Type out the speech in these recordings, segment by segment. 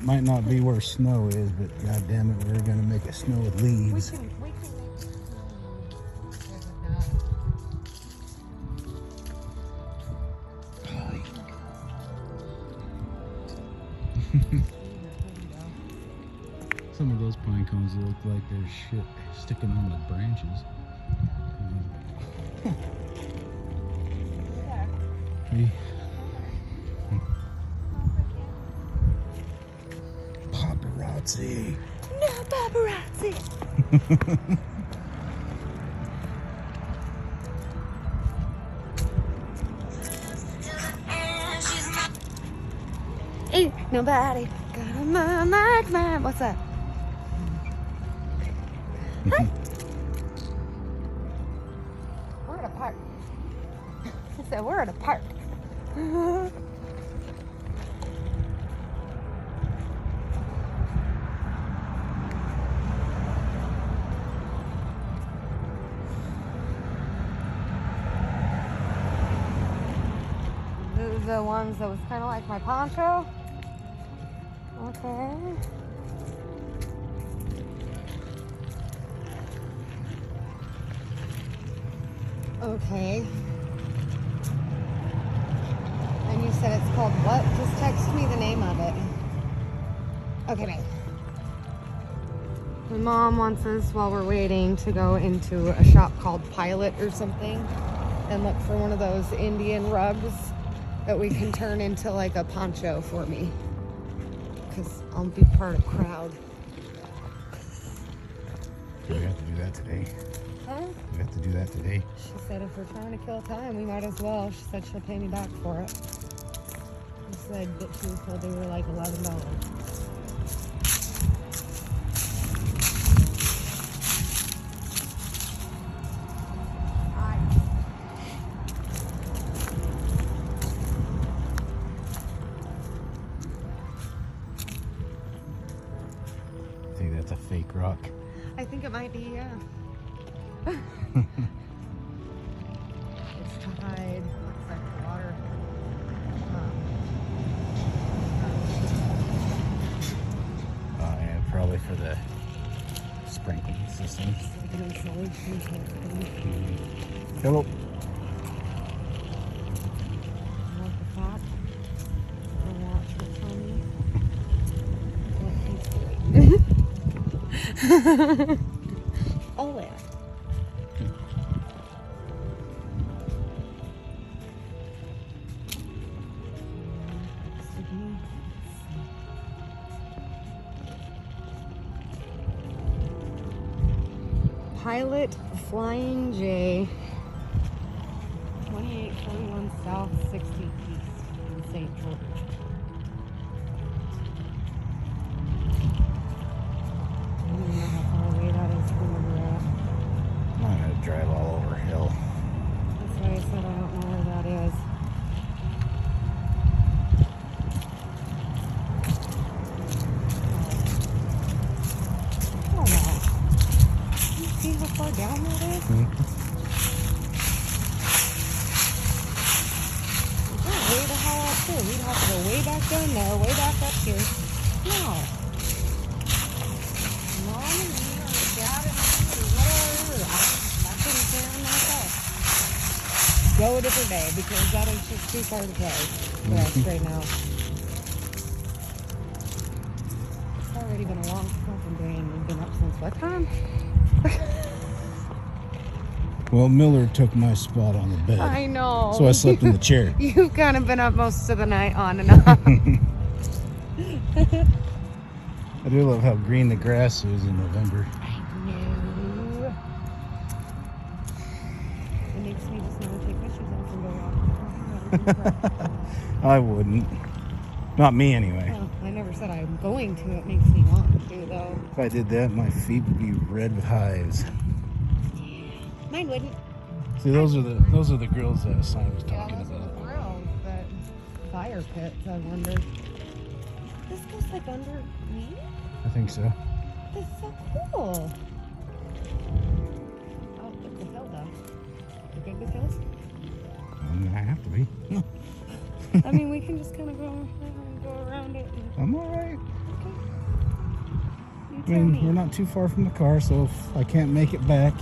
Might not be where snow is, but god damn it, we're gonna make it snow with leaves. We can Some of those pine cones look like there's shit sticking on the branches. Yeah. Paparazzi. No paparazzi. Ain't nobody got a mind like mine. What's that? Hi. We're at a park. I said we're at a park. The ones that was kind of like my poncho. Okay. Okay. And you said it's called what? Just text me the name of it. Okay, babe. My mom wants us, while we're waiting, to go into a shop called Pilot or something and look for one of those Indian rugs that we can turn into like a poncho for me, because I'll be part of crowd. We have to do that today. Huh? We have to do that today. She said if we're trying to kill time, we might as well. She said she'll pay me back for it. She said that she was told they were like $11. I think that's a fake rock. I think it might be, yeah. It's to hide. Looks like water. Yeah, probably for the sprinkling system. Like an insulation type thing. Hello. Want the top? The watch what's on me. Oh, yeah. Pilot Flying J, 2841 South, 60 East in St. George. I don't even know how far away that is from where we're at. I'm gonna drive all over a hill. That's why I said I don't know where that is. Oh no. You see how far down that is? We're way the hell up too. We'd have to go way back down there, way back up here. No. Mom and me or dad and me or whatever. I couldn't care myself. Go a different day because that is just too far to go for us right now. It's already been a long fucking day and we've been up since what time? Well, Miller took my spot on the bed. I know. So I slept in the chair. You've kind of been up most of the night on and off. I do love how green the grass is in November. I know. It makes me just want to take my shoes off and go walk. I wouldn't. Not me anyway. Well, I never said I'm going to. It makes me want to, though. If I did that, my feet would be red with hives. Mine wouldn't. See, those are the grills that Simon was Yeah, talking those are about. the grills, but fire pits, I wonder. This goes like under me? I think so. This is so cool. Oh, it's a hill though. You good with hills? have to be. I mean, we can just kind of go around it. I'm all right. You I tell mean, me. we're not too far from the car, so if I can't make it back,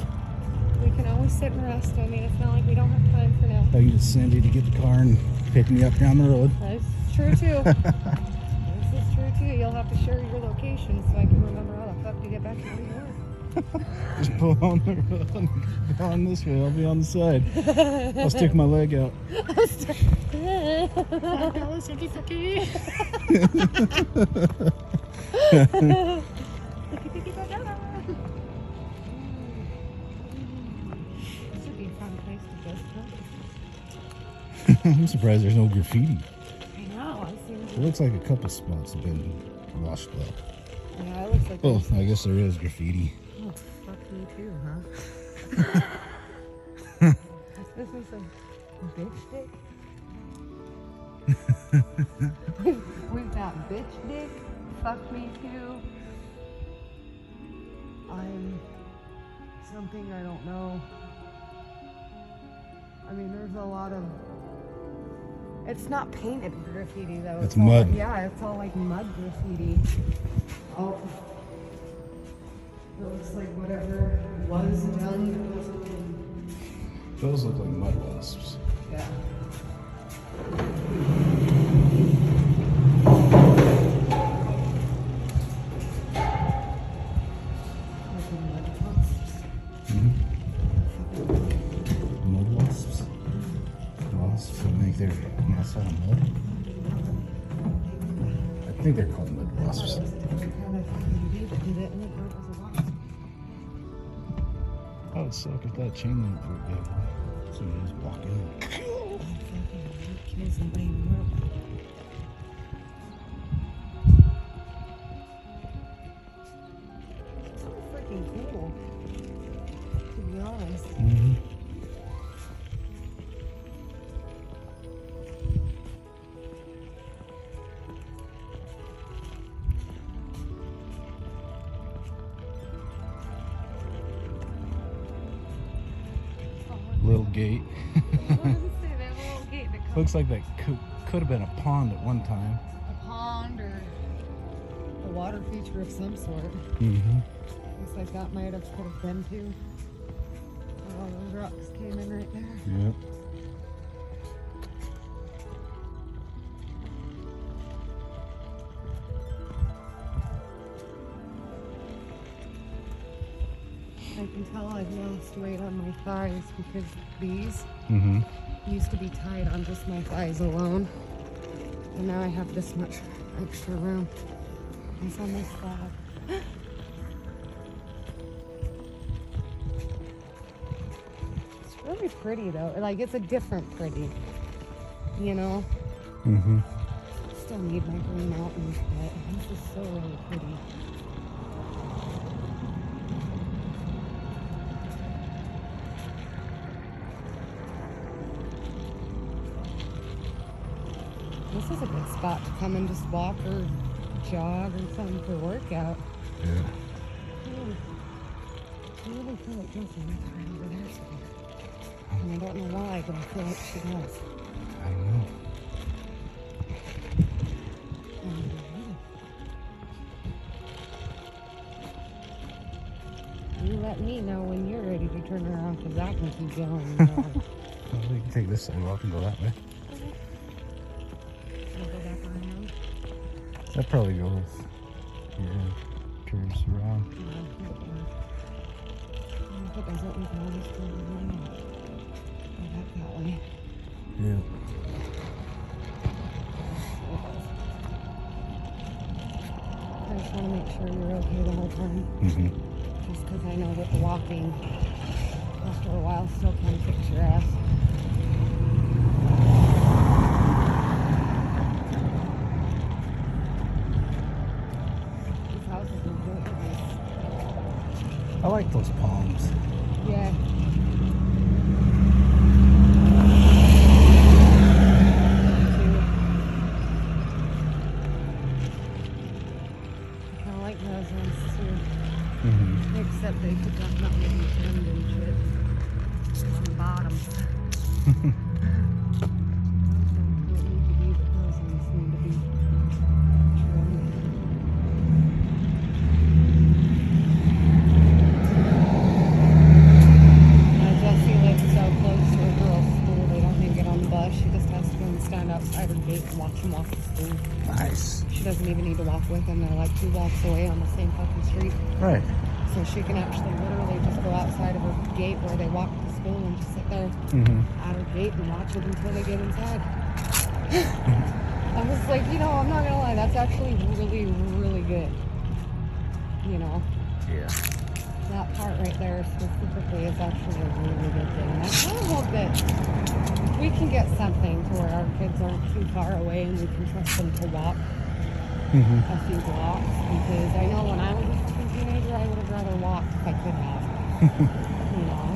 We can always sit and rest. I mean, it's not like we don't have time for now. I can just send you to get the car and pick me up down the road. That's true too. This is true too. You'll have to share your location so I can remember how the fuck to get back to New York. Just pull on the road, go on this way. I'll be on the side. I'll stick my leg out. This would be a fun place to just I'm surprised there's no graffiti. I know. I've seen. It looks like a couple spots have been washed well. Yeah, it looks like. Oh, I guess there is graffiti. Oh, fuck me too, huh? This is some bitch dick. We've got bitch dick. Fuck me too. I'm something I don't know. I mean, there's a lot of. It's not painted graffiti though. It's all, mud. Yeah, it's all like mud graffiti. Oh. It looks like whatever was done. Those look like mud wasps. Yeah. Mud wasps. Wasps that make their nest out of mud. I think they're called mud wasps. That would suck if that chain link broke that way. So you just walk in. So freaking cool, to be honest. Little gate. Looks Looks like that could have been a pond at one time. a pond or a water feature of some sort. Mm-hmm. Looks like that might have could have been too. All those rocks came in right there. Yep. I can tell I've lost weight on my thighs because these Mm-hmm. used to be tied on just my thighs alone. And now I have this much extra room. It's on this side. It's really pretty though. Like it's a different pretty. You know? Mm-hmm. Still need my Green Mountains, but this is so really pretty. This is a good spot to come and just walk or jog or something for workout. Yeah. I really feel like Josie is right over there somewhere. And I don't know why, but I feel like she does. I don't know. You let me know when you're ready to turn around because I can keep going. You know. Well, we can take this sidewalk and go that way. I'll go back around. That probably goes. Yeah. Curves around. But there's what we can always go around. Go back that way. Yeah. I just want to make sure you're okay the whole time. Mm-hmm. Just because I know that the walking, after a while, still kind of kicks your ass. These houses are built I like those palms. nice. Yeah. I kind of like those ones too. Mm-hmm. Except they took off nothing and shit on the bottom. outside her gate and watch them walk to school. Nice. She doesn't even need to walk with them. They're like 2 blocks away on the same fucking street. Right. So she can actually literally just go outside of her gate where they walk to school and just sit there at her gate and watch it until they get inside. I was like, you know, I'm not gonna lie, that's actually really, really good. You know, Yeah. that part right there specifically is actually a really good thing. And I kind of hope that we can get something to where our kids aren't too far away and we can trust them to walk a few blocks. Because I know when I was a teenager, I would have rather walked if I could have. You know?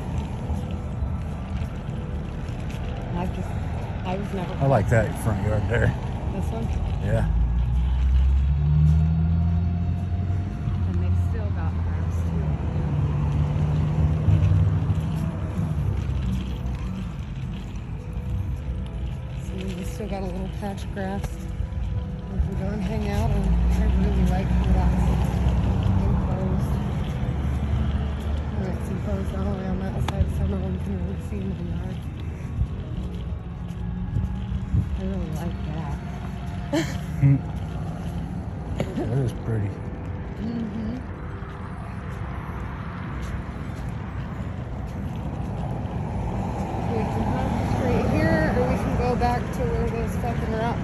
I was never. I like that front yard there. This one? Yeah. And they've still got grass too. See, we still got a little patch of grass. We can go and hang out, and I really like relaxing. Enclosed. And it's enclosed all the way on that side, so no one can really see in the yard. I really like that. That is pretty. We can come straight here, or we can go back to where those fucking rock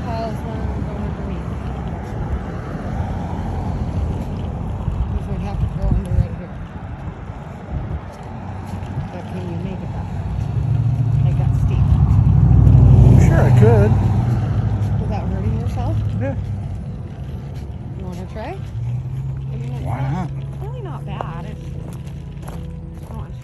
piles were and go underneath. Because we'd have to go under right here. But can you make it back? Like that steep. Sure, I could. Without hurting yourself? Yeah. You want to try? I mean, it's Why not? really not bad. It's, oh, it's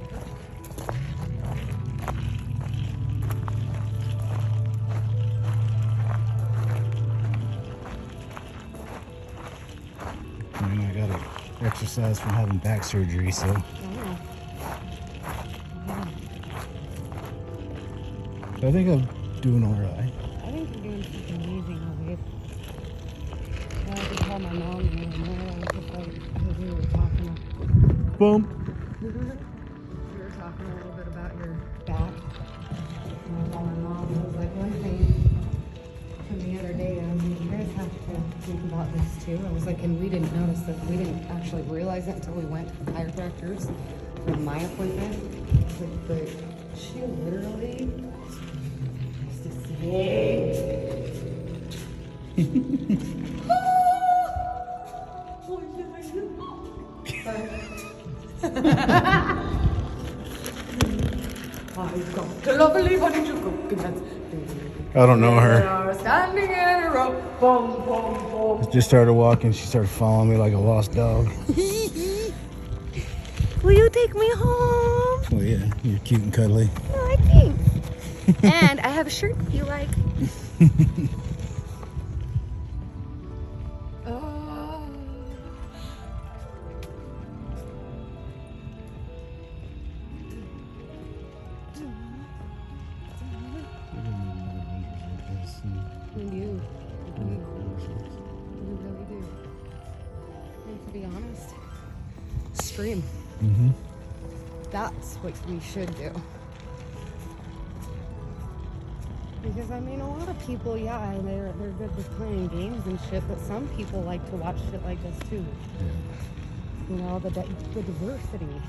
I mean, I gotta exercise from having back surgery, so I think I'm doing all right. I think you're doing something amazing, Elliot. I had to call my mom and let her know. I was just like, because we were talking. Boom. We were talking a little bit about your back. And I called my mom and I was like, one thing from the other day, I was like, you guys have to think about this too. I was like, and we didn't notice that, we didn't actually realize it until we went to the chiropractors for my appointment. But she literally used to say, I've got a lovely bunch of coconuts. I don't know They her. are standing in a row. Boom, boom, boom. Just started walking. She started following me like a lost dog. Will you take me home? Oh yeah, you're cute and cuddly. No, I think. And I have a shirt if you like. Oh. We do. We really do. And to be honest, stream. That's what we should do. Because I mean, a lot of people, yeah, they're good with playing games and shit, but some people like to watch shit like this too. You know, the diversity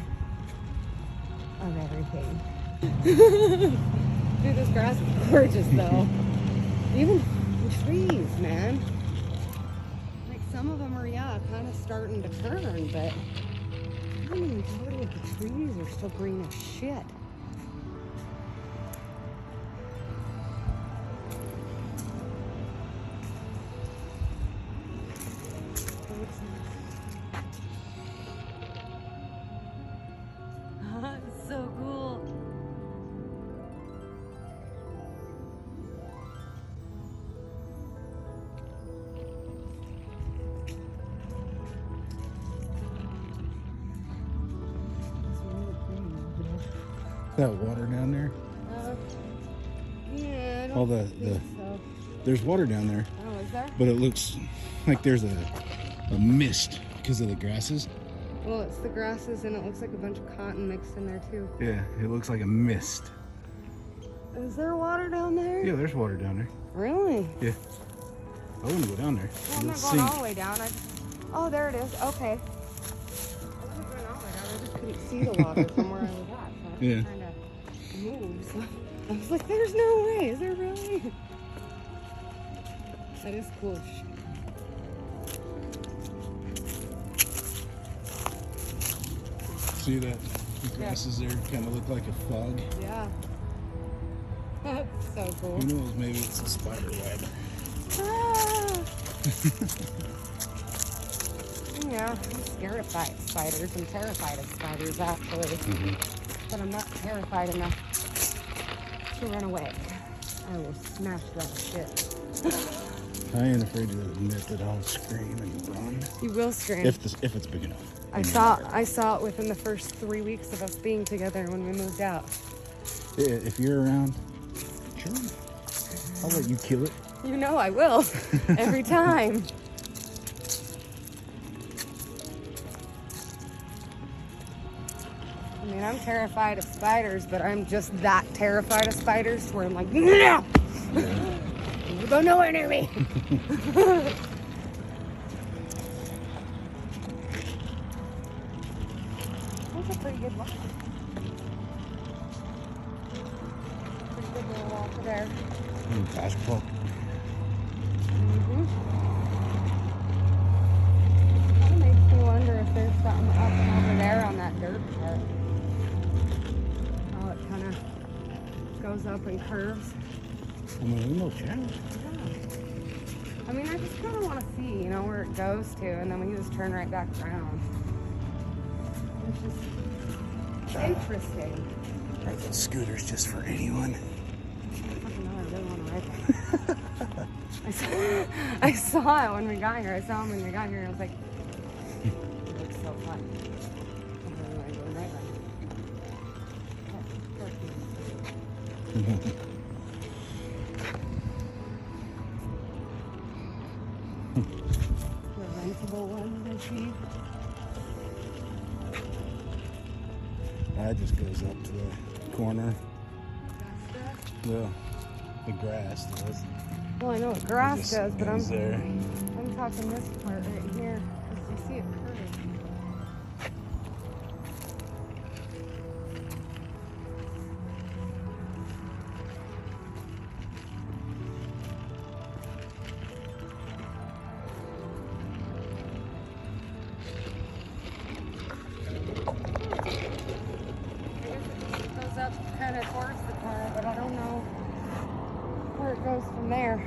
of everything. Dude, this grass is gorgeous though. Even the trees, man. Like some of them are, yeah, kind of starting to turn, but the majority of the trees are still green as shit. It's so cool. That water down there. Yeah, I don't All the think so. there's water down there, Oh, is there? but it looks like there's a mist because of the grasses. Well, it's the grasses and it looks like a bunch of cotton mixed in there too. Yeah, it looks like a mist. Is there water down there? Yeah, there's water down there. Really? Yeah. I wouldn't go down there. Well, I'm not Let's going see. all the way down. Oh, there it is. Okay. I wasn't going all the way down. I just couldn't see the water from where I was at. So I was Yeah. trying to move. So I was like, there's no way. Is there really? That is cool. See that? The grasses there kind of look like a fog. Yeah. That's so cool. Who knows? Maybe it's a spider web. Ah. Yeah, I'm scared of spiders. I'm terrified of spiders, actually. But I'm not terrified enough to run away. I will smash that shit. I ain't afraid to admit that I'll scream and run. You will scream. If it's big enough. I saw it within the first 3 weeks of us being together when we moved out. If you're around, sure. I'll let you kill it. You know I will. Every time. I mean, I'm terrified of spiders, but I'm just that terrified of spiders where I'm like, no! You go nowhere near me. That's a pretty good walk. Pretty good little walk there. Basketball. Kind of makes me wonder if there's something up and over there on that dirt part. How it kind of goes up and curves. I mean, there's no challenge. I mean, I just kind of want to see, you know, where it goes to, and then we can just turn right back around. It's just interesting. Are those scooters just for anyone? I don't know, I really want to ride that. I saw it when we got here. I saw him when we got here, and I was like, it looks so fun. I really want to go ride that. The rentable one, I see. That just goes up to the corner. The grass does. Well, I know what grass Just does, but ends there. I'm talking this part right here, because you see it curving. It goes up kind of towards the corner, but I don't know where it goes from there.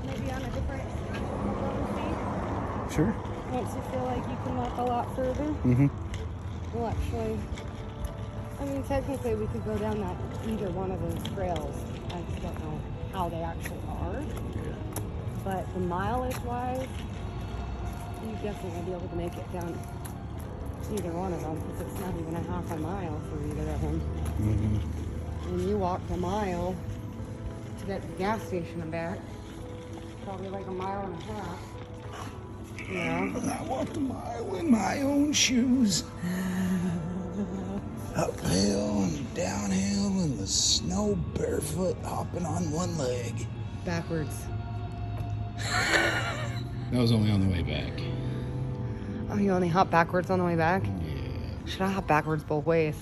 Maybe on a different speed. Sure. Once you feel like you can walk a lot further, we'll actually. I mean, technically, we could go down that either one of those trails. I just don't know how they actually are. But the mileage wise, you definitely will be able to make it down either one of them because it's not even a half a mile for either of them. And you walked a mile to get to the gas station and back. Probably like a mile and a half. Yeah. I walked a mile in my own shoes. Uphill and downhill in the snow, barefoot, hopping on one leg. Backwards. That was only on the way back. Oh, you only hop backwards on the way back? Yeah. Should I hop backwards both ways?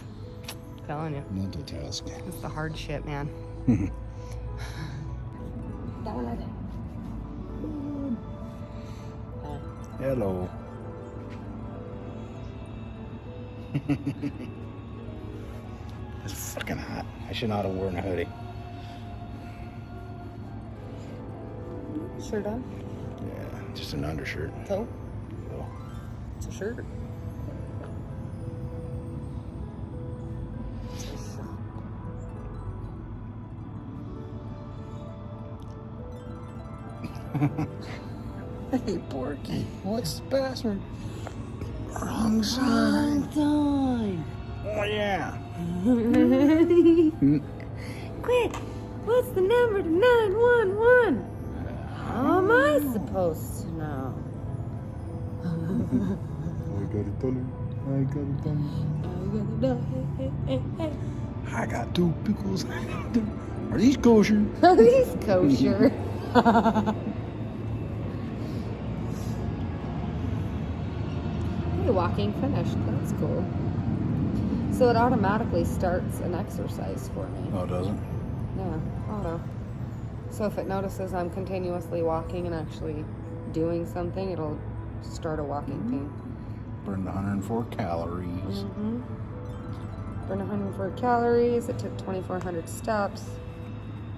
I'm telling you. Multitask. It's the hard shit, man. Hello. It's fucking hot. I should not have worn a hoodie. Shirt on? Yeah, just an undershirt. So? So. It's a shirt. Hey, Porky, what's the password? Wrong sign. Time. Oh, yeah. Quick! What's the number to 911? How am I supposed to know? I gotta tell her. I gotta tell her. I got 2 pickles. Are these kosher? He's kosher. Hey, walking finished. That's cool. So it automatically starts an exercise for me. Oh, it doesn't? Yeah, auto. So if it notices I'm continuously walking and actually doing something, it'll start a walking thing. Burned 104 calories. Mm-hmm. Burned 104 calories. It took 2,400 steps.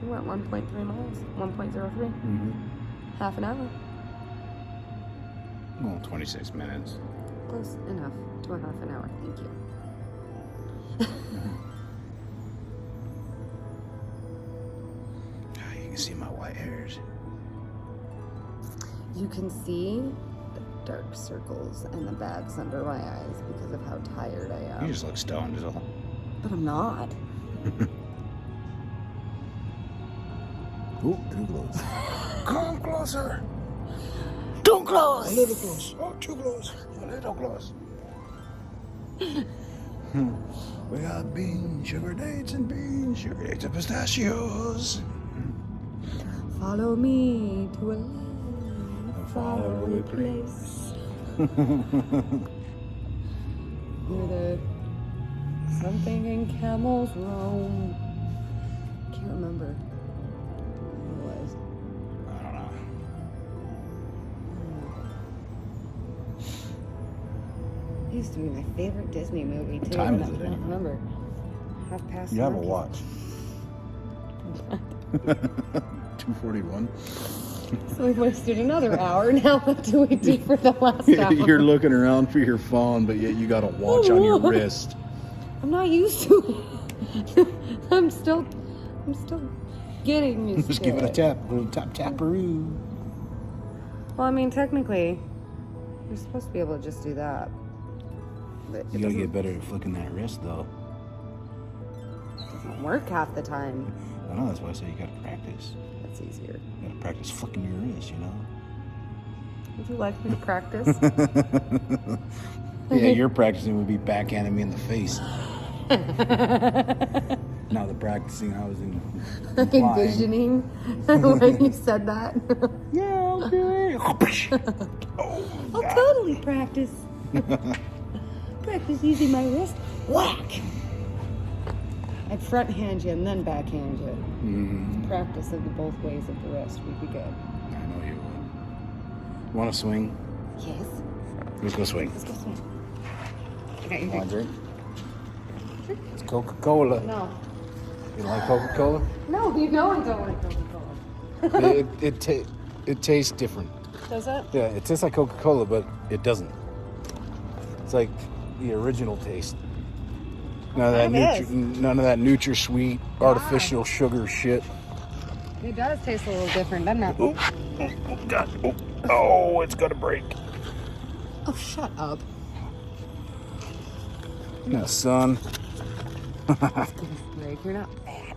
We went 1.3 miles. 1.03. Mm-hmm. Half an hour. Well, 26 minutes. Close enough to a half an hour. Thank you. You can see my white hairs. You can see the dark circles and the bags under my eyes because of how tired I am. You just look stoned, is all. But I'm not. Ooh, too close. Come closer. Too close. A little close. Oh, too close. A little close. We got beans, sugar dates and beans, sugar dates and pistachios. Follow me to a faraway place. Where the something in camels roam. Can't remember what it was. I don't know. It used to be my favorite Disney movie too. What time and is I it can't anyway? remember. Half past. You have a Monkeys. watch. 2:41. So we wasted another hour. Now what do we do for the last hour? You're looking around for your phone, but yet you got a watch on your wrist. I'm not used to it. I'm still getting used Just to give it a it. tap, a little taparoo. Well, I mean, technically, you're supposed to be able to just do that. But it You gotta get doesn't, better at flicking that wrist, though. doesn't work half the time. I know, that's why I say you gotta practice. That's easier. You gotta practice flicking your wrist, you know? Would you like me to practice? Yeah, your practicing would be backhanding me in the face. Now the practicing I was implying. Envisioning when you said that. Yeah, okay. I'll totally practice. Practice using my wrist. Whack! I'd front hand you and then backhand you. Mm-hmm. Practice of the both ways of the wrist. We'd be good. I know you would. Want to swing? Yes. Let's go swing. Let's go swing. Okay, you Want a drink. drink? It's Coca-Cola. No. You like Coca-Cola? No, you know I don't like Coca-Cola. it tastes different. Does it? Yeah, it tastes like Coca-Cola, but it doesn't. It's like the original taste. None of that It is. none of that NutraSweet artificial sugar shit. It does taste a little different, doesn't it? Oh, God. Oh, it's gonna break. Oh, shut up. No, son. It's gonna break. You're not bad.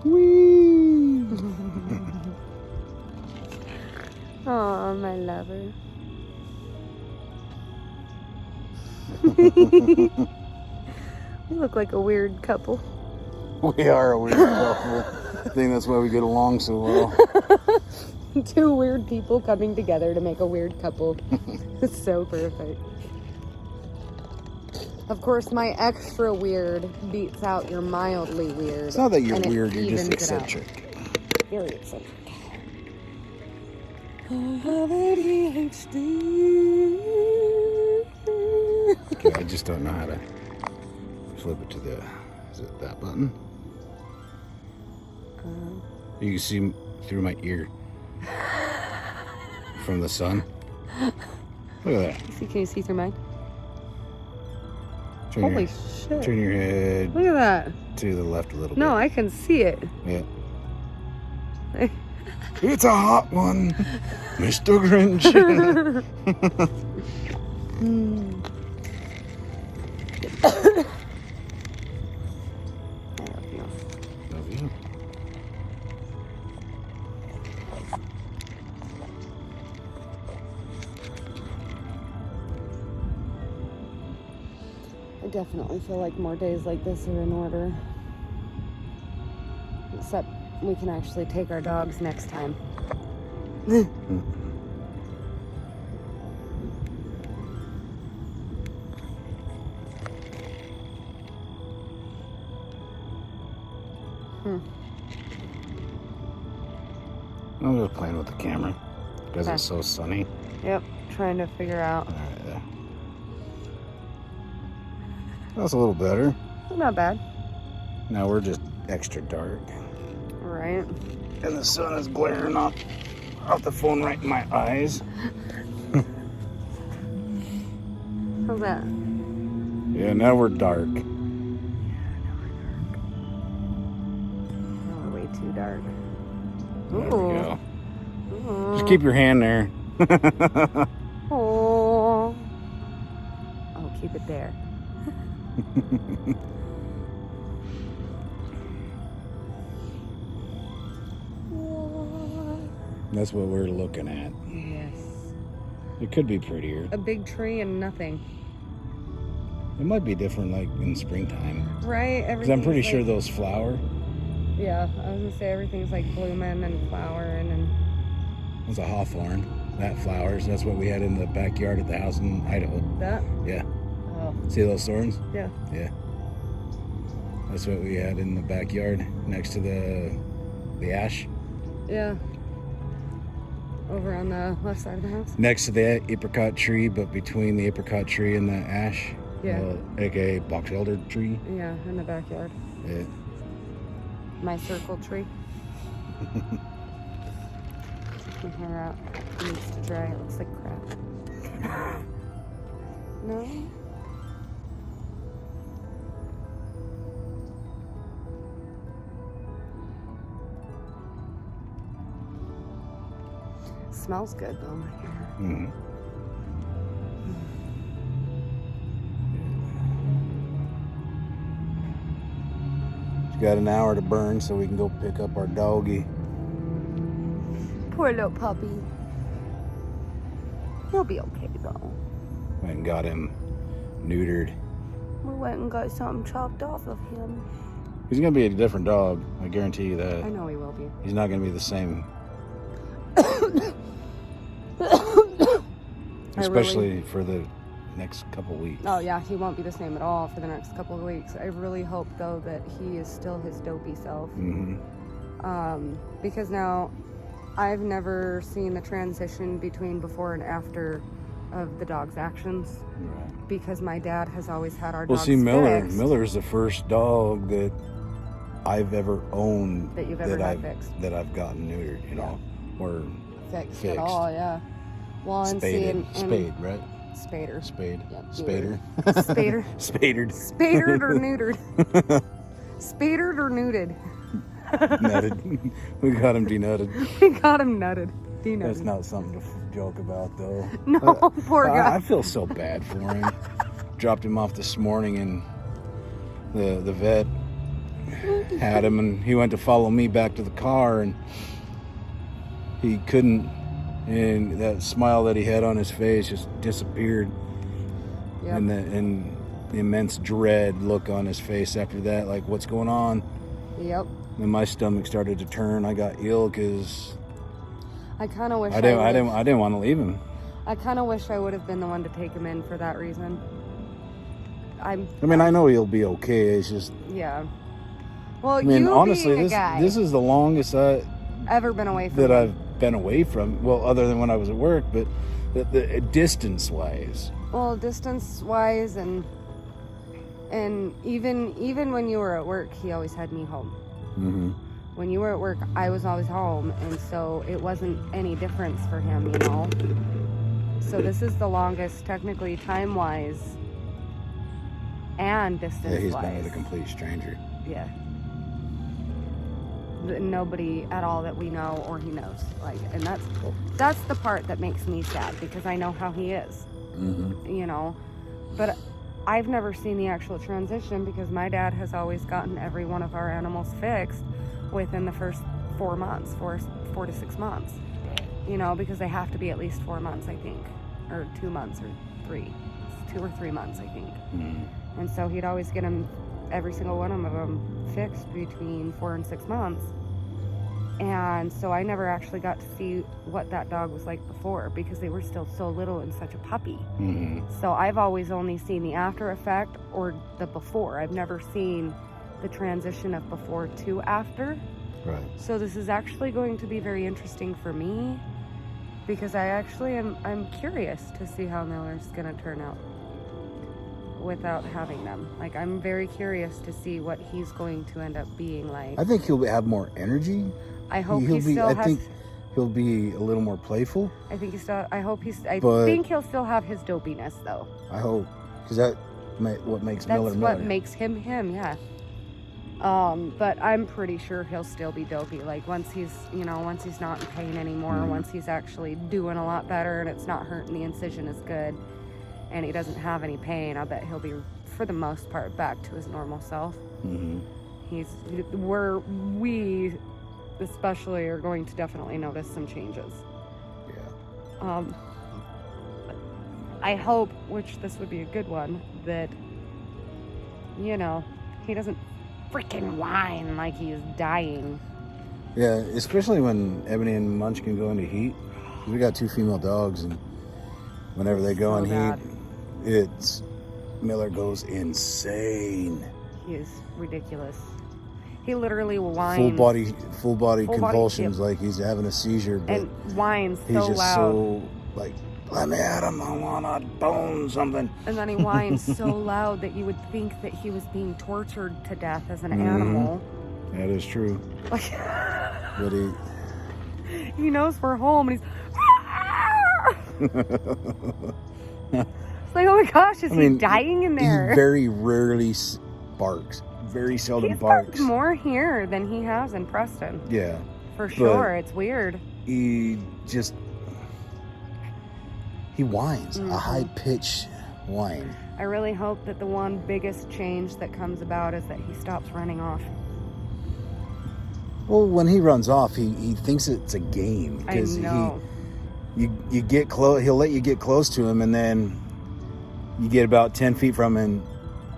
Whee! Oh, my lover. We look like a weird couple. We are a weird couple. I think that's why we get along so well. Two weird people coming together to make a weird couple. It's so perfect. Of course, my extra weird beats out your mildly weird. It's not that you're and it weird, you're just evens it out. eccentric. Very eccentric. I have ADHD. Okay, I just don't know how to flip it to the. Is it that button? You can see through my ear from the sun. Look at that. Can you see through mine? Turn Holy your, shit. Turn your head Look at that. to the left a little No, bit. I can see it. Yeah. It's a hot one, Mr. Grinch. Love you. I definitely feel like more days like this are in order. Except we can actually take our dogs next time. I'm just playing with the camera because it's so sunny. Yep, trying to figure out. All right, there. That's a little better. Not bad. Now we're just extra dark. Right. And the sun is glaring off the phone right in my eyes. How's that? Yeah, now we're dark. Oh, way too dark. There we go. Ooh. Just keep your hand there. Oh. Oh, keep it there. That's what we're looking at. Yes. It could be prettier. A big tree and nothing. It might be different like in springtime. Right? Because I'm pretty sure those flower. Yeah, I was gonna say everything's like blooming and flowering and. It's a hawthorn. That flowers. That's what we had in the backyard at the house in Idaho. That? Yeah. Oh. See those thorns? Yeah. Yeah. That's what we had in the backyard next to the ash. Yeah. Over on the left side of the house? Next to the apricot tree, but between the apricot tree and the ash. Yeah. AKA box elder tree. Yeah, in the backyard. Yeah. My circle tree. Take my hair out. It needs to dry. It looks like crap. No? Smells good though, my hair. Mm-hmm. She's got an hour to burn so we can go pick up our doggy. Poor little puppy. He'll be okay though. Went and got him neutered. We went and got something chopped off of him. He's gonna be a different dog, I guarantee you that. I know he will be. He's not gonna be the same. Especially for the next couple weeks. Oh yeah, he won't be the same at all for the next couple of weeks. I really hope though that he is still his dopey self. Mm-hmm. Because now I've never seen the transition between before and after of the dog's actions. Right. Because my dad has always had our Well, dogs see, fixed. Miller's the first dog that I've ever owned That you've ever had fixed. that I've gotten neutered, you know, or Fixed at all, yeah. Well, and spaded, spade, right? Spader. Spade. Yep, Spader. Spader. Spadered. Spadered or neutered. Spadered or neutered. Nutted. We got him denutted. We got him nutted. Denutted. That's not something to joke about, though. No, poor guy. I feel so bad for him. Dropped him off this morning, and the vet had him, and he went to follow me back to the car, and he couldn't. And that smile that he had on his face just disappeared. Yep. And the immense dread look on his face after that, like, what's going on? Yep. Then my stomach started to turn. I got ill because I kind of wish I didn't want to leave him. I kind of wish I would have been the one to take him in for that reason. I mean, I know he'll be okay. It's just, Yeah. Well, I mean, you honestly, being a guy this is the longest ever been away from that him. I've been away from. Well, other than when I was at work, but the distance wise. Well, distance wise and even when you were at work, he always had me home. Mm-hmm. When you were at work, I was always home, and so it wasn't any difference for him, you know. So this is the longest, technically, time-wise and distance-wise. Yeah, he's been with a complete stranger. Yeah. Nobody at all that we know or he knows. Like, and that's the part that makes me sad, because I know how he is. Mm-hmm. You know, but I've never seen the actual transition because my dad has always gotten every one of our animals fixed within the first 4 months, 4 to 6 months. You know, because they have to be at least 4 months, I think, or 2 months or 3. It's 2 or 3 months, I think. Mm. And so he'd always get them, every single one of them, fixed between 4 and 6 months. And so I never actually got to see what that dog was like before because they were still so little and such a puppy. Mm-hmm. So I've always only seen the after effect or the before. I've never seen the transition of before to after. Right. So this is actually going to be very interesting for me because I'm curious to see how Miller's going to turn out without having them. Like, I'm very curious to see what he's going to end up being like. I think he'll have more energy. I hope I think he'll be a little more playful. I think I But- think he'll still have his dopiness though. I hope, because what makes That's Miller what Miller. makes him him, yeah. But I'm pretty sure he'll still be dopey. Like once he's not in pain anymore, once he's actually doing a lot better and it's not hurting, the incision is good, and he doesn't have any pain, I bet he'll be, for the most part, back to his normal self. Mm-hmm. We especially are going to definitely notice some changes. Yeah. I hope, which this would be a good one, that, he doesn't freaking whine like he's dying. Yeah, especially when Ebony and Munchkin go into heat. We got 2 female dogs, and whenever they go in bad. heat, Miller goes insane. He is ridiculous. He literally whines. Full body convulsions, yep. like he's having a seizure. But and whines he's so just loud. so like, let me at him, I wanna bone something. And then he whines so loud that you would think that he was being tortured to death as an animal. That is true. Like, But he knows we're home, and he's. It's like, oh my gosh, is he dying in there? He very rarely barks. Very seldom He's barks. barked more here than he has in Preston. Yeah. For sure. It's weird. He whines. Mm-hmm. A high-pitched whine. I really hope that the one biggest change that comes about is that he stops running off. Well, when he runs off, he thinks it's a game. I know. You get close. He'll let you get close to him, and then you get about 10 feet from him, and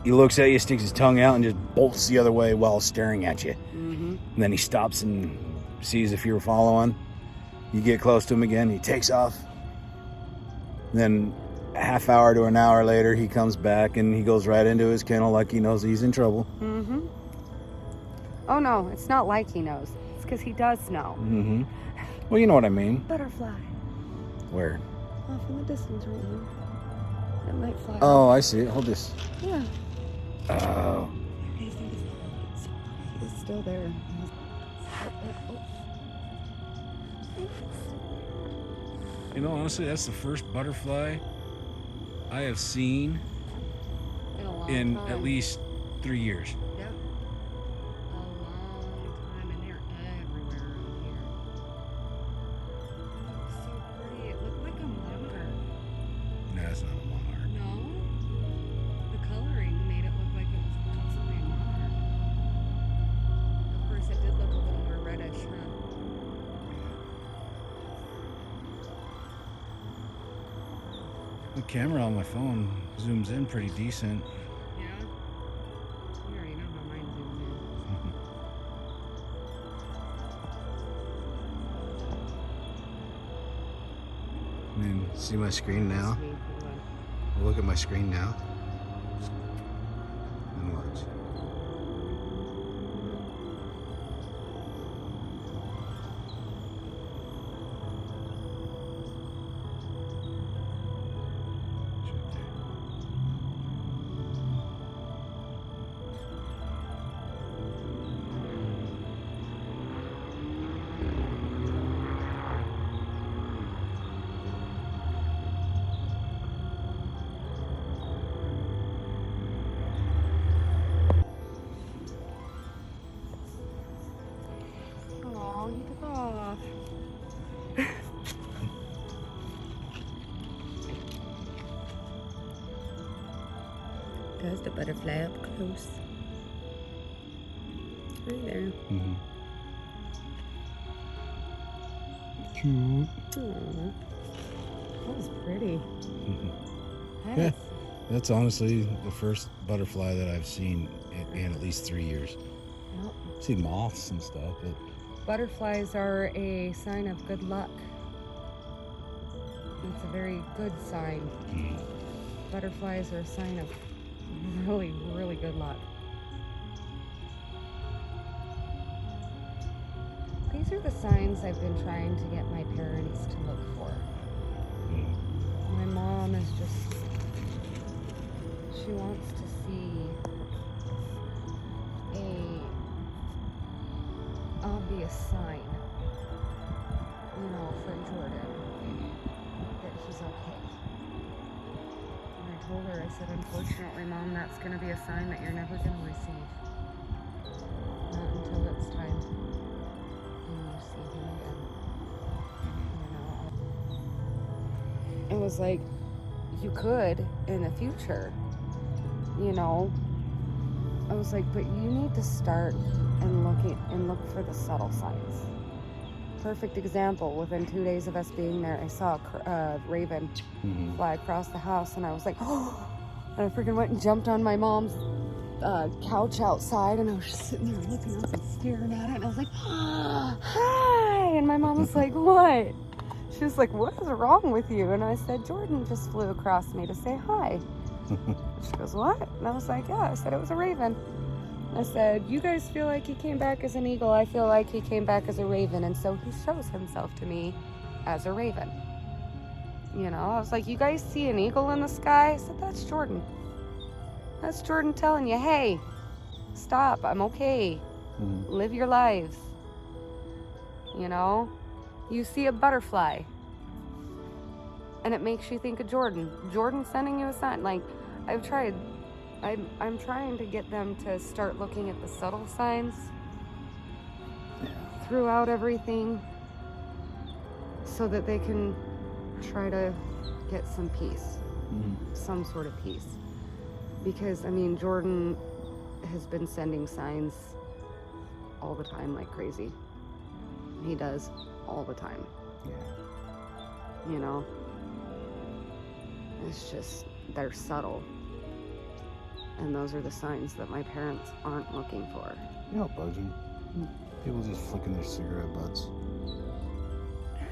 he looks at you, sticks his tongue out, and just bolts the other way while staring at you. Mm-hmm. And then he stops and sees if you're following. You get close to him again, he takes off. And then a half hour to an hour later, he comes back, and he goes right into his kennel like he knows he's in trouble. Mm-hmm. Oh, no, it's not like he knows. It's because he does know. Mm-hmm. Well, you know what I mean. Butterfly. Where? Off in the distance right here. It might fly. Oh, I see it. Hold this. Yeah. Oh. He's still there. You know, honestly, that's the first butterfly I have seen In a long in time. at least 3 years. Yeah. A long time, and they're everywhere around here. It was so pretty. It looked like a monarch. No, that's not a monarch. No? The coloring made it look like it was possibly a monarch. Of course, it did look a little more reddish, huh? The camera on my phone zooms in pretty decent. Yeah? You already know how mine zooms in. I mean, see my screen now? Sweet, hold on. Look at my screen now. And watch. It's right there. Aw, he took off. There's the butterfly up close. Right there. Mm-hmm. Cute. Aww. That was pretty. Mm-hmm. That Yeah. is That's honestly the first butterfly that I've seen in at least 3 years. Well, I've seen moths and stuff, but butterflies are a sign of good luck. It's a very good sign. Butterflies are a sign of really, really good luck. These are the signs I've been trying to get my parents to look for. My mom is just, she wants to see a obvious sign, you know, from Jordan that he's okay. And I told her, I said, unfortunately, Mom, that's going to be a sign that you're never going to receive. Not until it's time. And you see him again. You know, it was like, you could in the future, you know. I was like, but you need to start and look for the subtle signs. Perfect example, within 2 days of us being there, I saw a raven fly across the house, and I was like, oh, and I freaking went and jumped on my mom's couch outside, and I was just sitting there looking up and staring at it, and I was like, hi, and my mom was like, what? She was like, what is wrong with you? And I said, Jordan just flew across me to say hi. She goes, what? And I was like, yeah. I said, it was a raven. I said, you guys feel like he came back as an eagle. I feel like he came back as a raven. And so he shows himself to me as a raven. You know, I was like, you guys see an eagle in the sky? I said, that's Jordan. That's Jordan telling you, hey, stop. I'm okay. Live your lives. You know, you see a butterfly and it makes you think of Jordan. Jordan sending you a sign. Like, I'm trying to get them to start looking at the subtle signs throughout everything so that they can try to get some peace, some sort of peace. Because, I mean, Jordan has been sending signs all the time like crazy. He does all the time. Yeah. You know? It's just, they're subtle. And those are the signs that my parents aren't looking for. You know what bugs me? People just flicking their cigarette butts.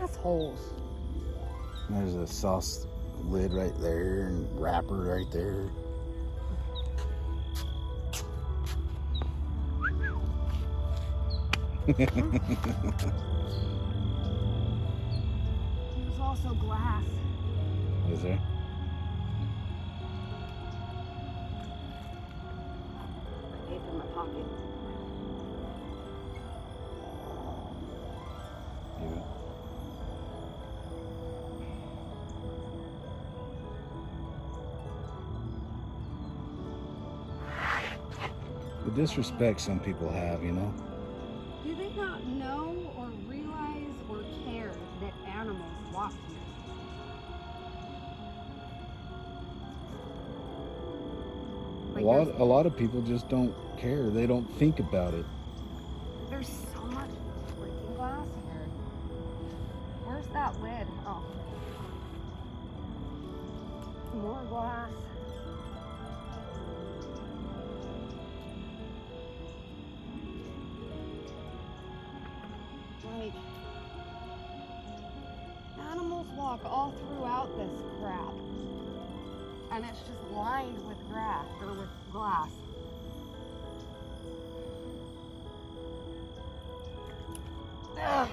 Assholes. And there's a sauce lid right there and wrapper right there. There's also glass. Is there? Tape in my pocket. Yeah. The disrespect some people have, you know? Do they not know or realize or care that animals walk here? A lot of people just don't care. They don't think about it. There's so much freaking glass here. Where's that lid? Oh. More glass. Like, animals walk all throughout this crap. And it's just lined with grass, or with glass. Ugh.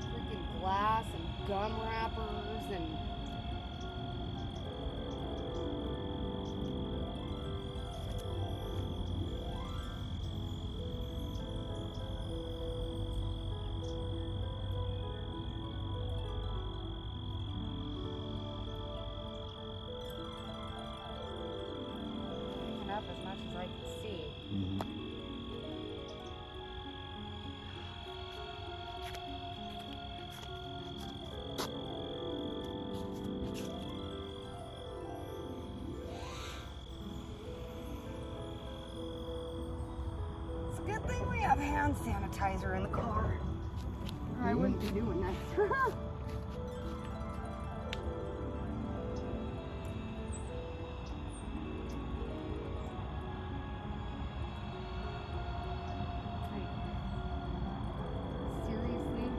Freaking glass and gum wrappers and up as much as I can see. It's a good thing we have hair hand sanitizer in the car. Or I wouldn't be doing this. Seriously?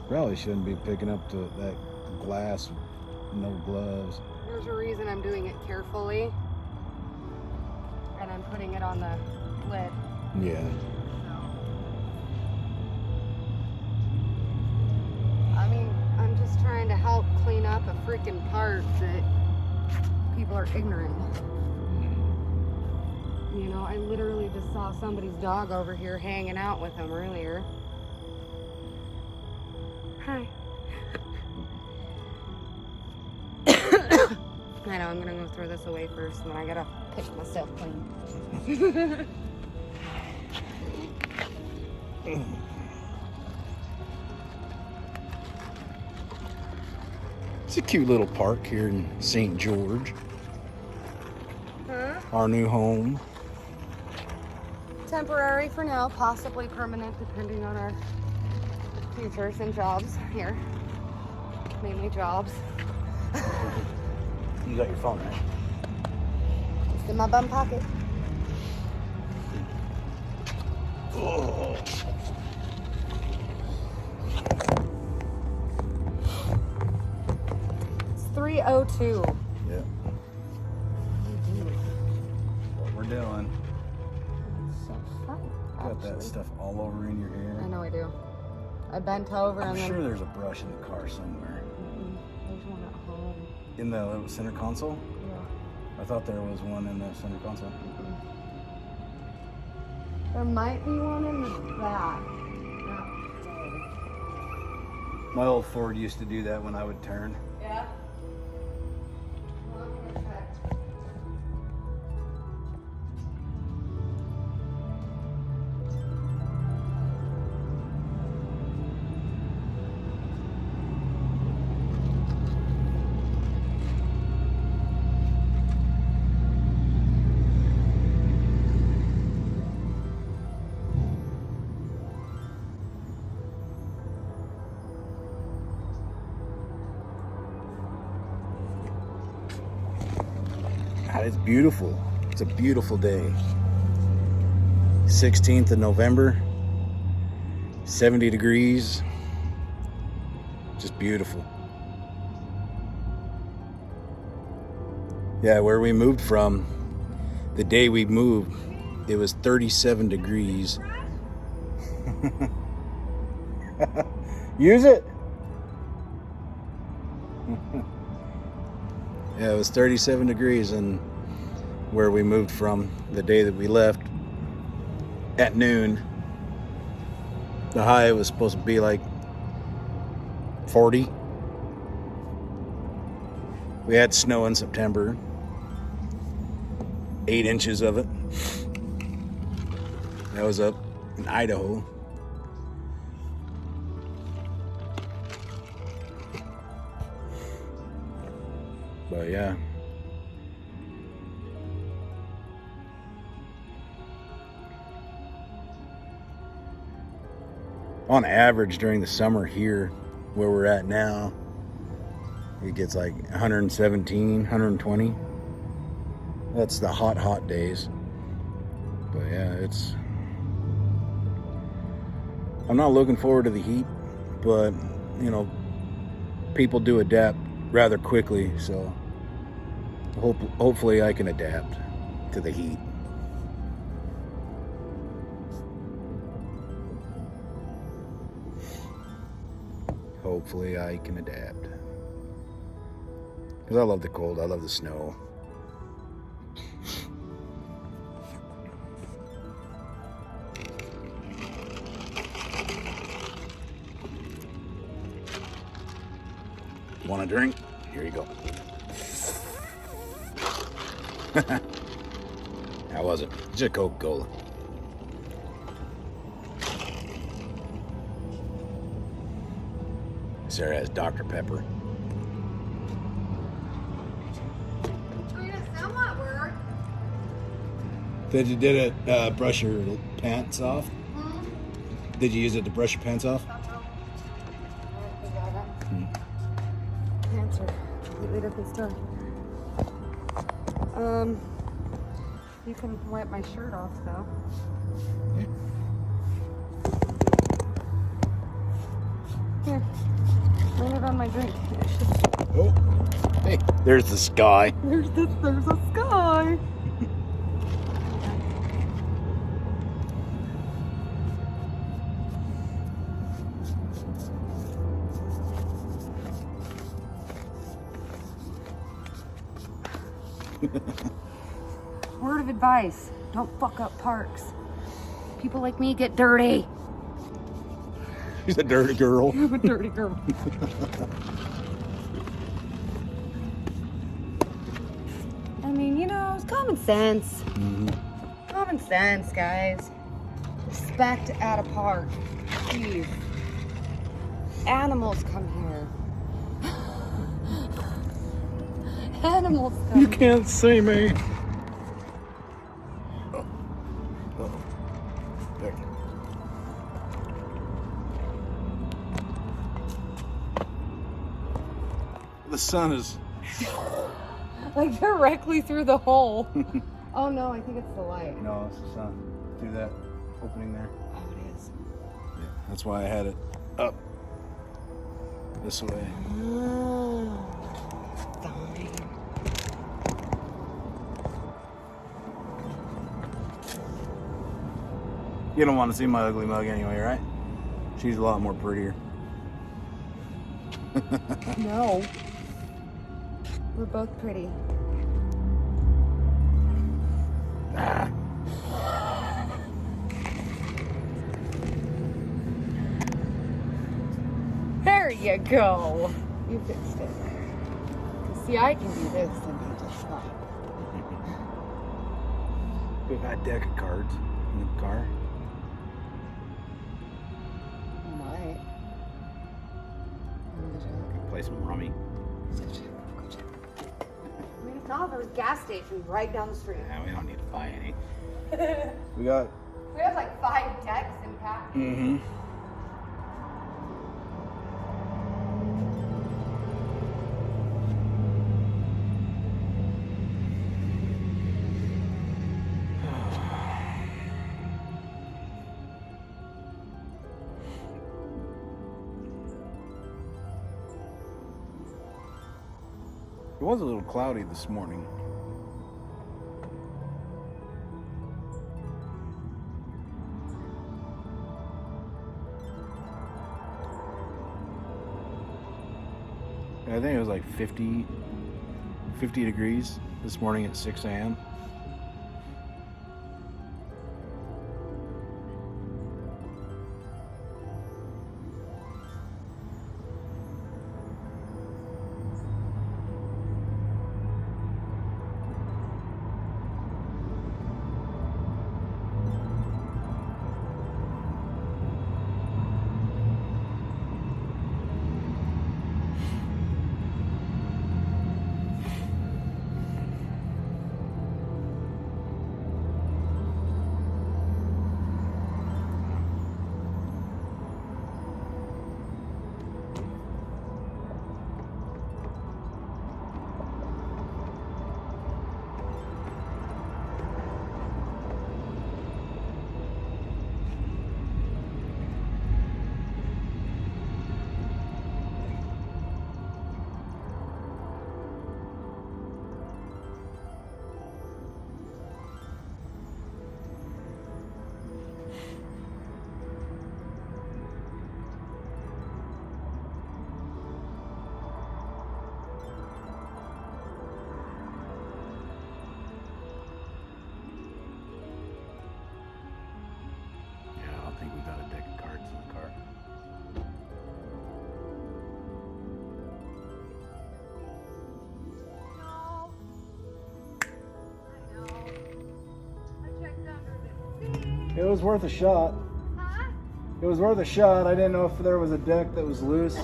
Probably shouldn't be picking up that glass with no gloves. There's a reason I'm doing it carefully. And I'm putting it on the lid. Yeah. I mean, I'm just trying to help clean up a freaking part that people are ignorant. You know, I literally just saw somebody's dog over here hanging out with him earlier. Hi. I know, I'm gonna go throw this away first, and then I gotta pick myself clean. It's a cute little park here in St. George. Huh? Our new home. Temporary for now, possibly permanent, depending on our futures and jobs here. Mainly jobs. You got your phone, right? It's in my bum pocket. Oh. It's 3:02. Yeah. What we're doing. So fun. Got that stuff all over in your hair. I know I do. I bent over I'm and then. sure there's a brush in the car somewhere. There's one at home. In the little center console? Yeah. I thought there was one in the center console. There might be one in the back. My old Ford used to do that when I would turn. Yeah. God, it's beautiful. It's a beautiful day. 16th of November, 70 degrees. Just beautiful. Yeah, where we moved from, the day we moved, it was 37 degrees. Use it. Yeah, it was 37 degrees and where we moved from the day that we left at noon. The high was supposed to be like 40. We had snow in September, 8 inches of it. That was up in Idaho. But yeah. On average during the summer here, where we're at now, it gets like 117, 120. That's the hot days. But yeah, I'm not looking forward to the heat, but you know, people do adapt rather quickly, so hopefully I can adapt to the heat. Hopefully I can adapt. Because I love the cold, I love the snow. Want a drink? Here you go. How was it? Just Coca-Cola. Sarah has Dr. Pepper. Trina, somewhat work. Did it brush your pants off? Did you use it to brush your pants off? Pants are completely different story. You can wipe my shirt off though. Here, lay it on my drink. Oh, hey, there's the sky. There's a sky. Word of advice, don't fuck up parks. People like me get dirty. She's a dirty girl. I'm a dirty girl. I mean, you know, it's common sense. Common sense, guys. Respect at a park. Please. Animals come here. Animals come You can't see me. There. The sun is. like directly through the hole. Oh no, I think it's the light. No, it's the sun. Through that opening there. Oh, it is. Yeah, that's why I had it up this way. Oh, fine. You don't want to see my ugly mug anyway, right? She's a lot more prettier. No. We're both pretty. Ah. There you go. You fixed it. See, I can do this and be just fine. We've got a deck of cards in the car. Might. Play some rummy. I mean, if not, there was a gas station right down the street. Yeah, we don't need to buy any. We got. We have like 5 decks in pack. Mm-hmm. It was a little cloudy this morning. I think it was like 50 degrees this morning at 6 a.m. I think we got a deck of cards in the car. No. I know. I checked under the seat. It was worth a shot. Huh? It was worth a shot. I didn't know if there was a deck that was loose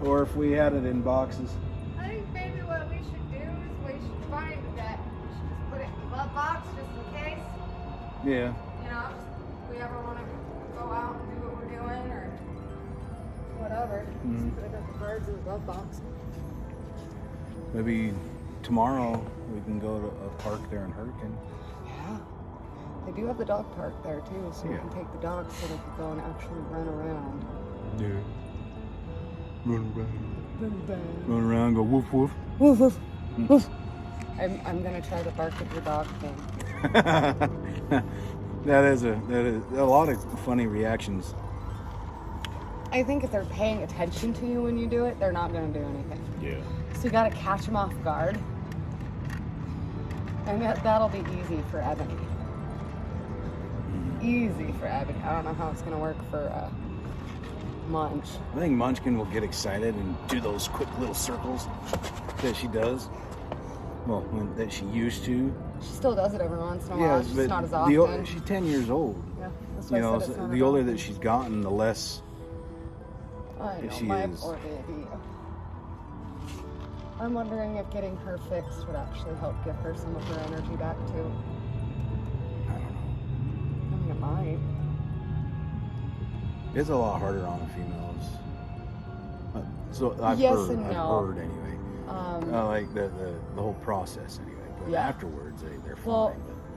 or if we had it in boxes. I think maybe what we should do is we should find that. We should just put it in the glove box just in case. Yeah. You know, if we ever want to go out and do what we're doing or whatever. Mhm. I got the birds in the glove box. Maybe tomorrow we can go to a park there in Hurricane. Yeah. They do have the dog park there too, so we Yeah. can take the dogs so they can go and actually run around. Yeah. Run around. Run around. Run around, go woof woof. Woof, woof, woof. I'm gonna try the bark at your dog thing. that is a lot of funny reactions. I think if they're paying attention to you when you do it, they're not gonna do anything. Yeah. So you gotta catch them off guard. And that'll be easy for Ebony. Easy for Ebony. I don't know how it's gonna work for Munch. I think Munchkin will get excited and do those quick little circles that she does. Well, that she used to. She still does it every once in a while. It's just not as the often. she's 10 years old. Yeah, that's why You I know, said it's not the as older often. that she's gotten, the less. I know, she my is. poor baby. I'm wondering if getting her fixed would actually help give her some of her energy back too. I don't know. I mean, it might. It's a lot harder on the females. So I've Yes heard. and I've no. heard anyway. Like the whole process anyway. But Yeah. afterwards, they're fine. Well,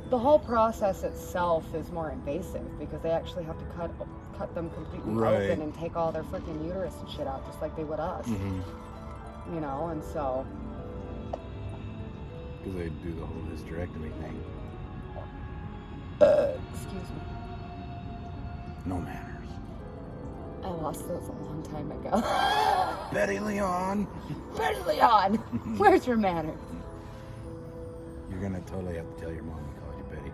the whole process itself is more invasive because they actually have to cut them completely Right. open and take all their freaking uterus and shit out, just like they would us. Mhm. You know, and so Because they do the whole hysterectomy thing. excuse me, No manners. I lost those a long time ago. Betty Leon. Where's Leon? Where's your manners? You're gonna totally have to tell your mom we called you Betty.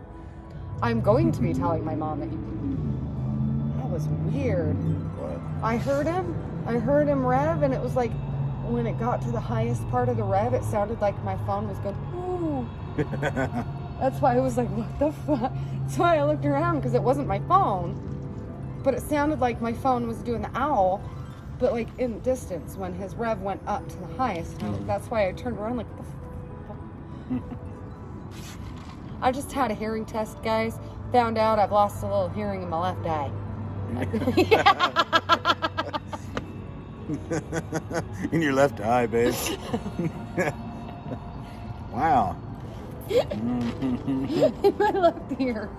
I'm going to be telling my mom that that was weird. What? I heard him rev, and it was like when it got to the highest part of the rev, it sounded like my phone was going, ooh. That's why I was like, what the fuck? That's why I looked around, because it wasn't my phone. But it sounded like my phone was doing the owl, but like in the distance when his rev went up to the highest. And that's why I turned around like, what the fuck? I just had a hearing test, guys. Found out I've lost a little hearing in my left eye. In your left eye, babe. Wow. In my left ear.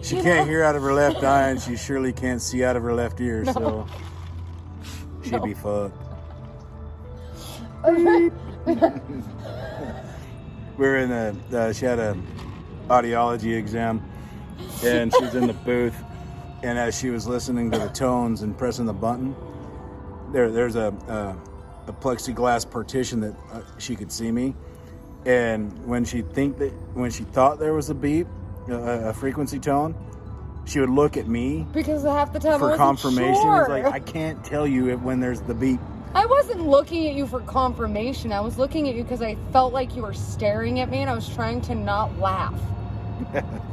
She can't hear out of her left eye, and she surely can't see out of her left ear, so she'd be fucked. We were in she had a audiology exam, and she was in the booth, and as she was listening to the tones and pressing the button, there's a plexiglass partition that she could see me, and when she thought there was a beep, a frequency tone, she would look at me Because half the time I for wasn't confirmation. sure. It's like, I can't tell you when there's the beep. I wasn't looking at you for confirmation. I was looking at you because I felt like you were staring at me, and I was trying to not laugh.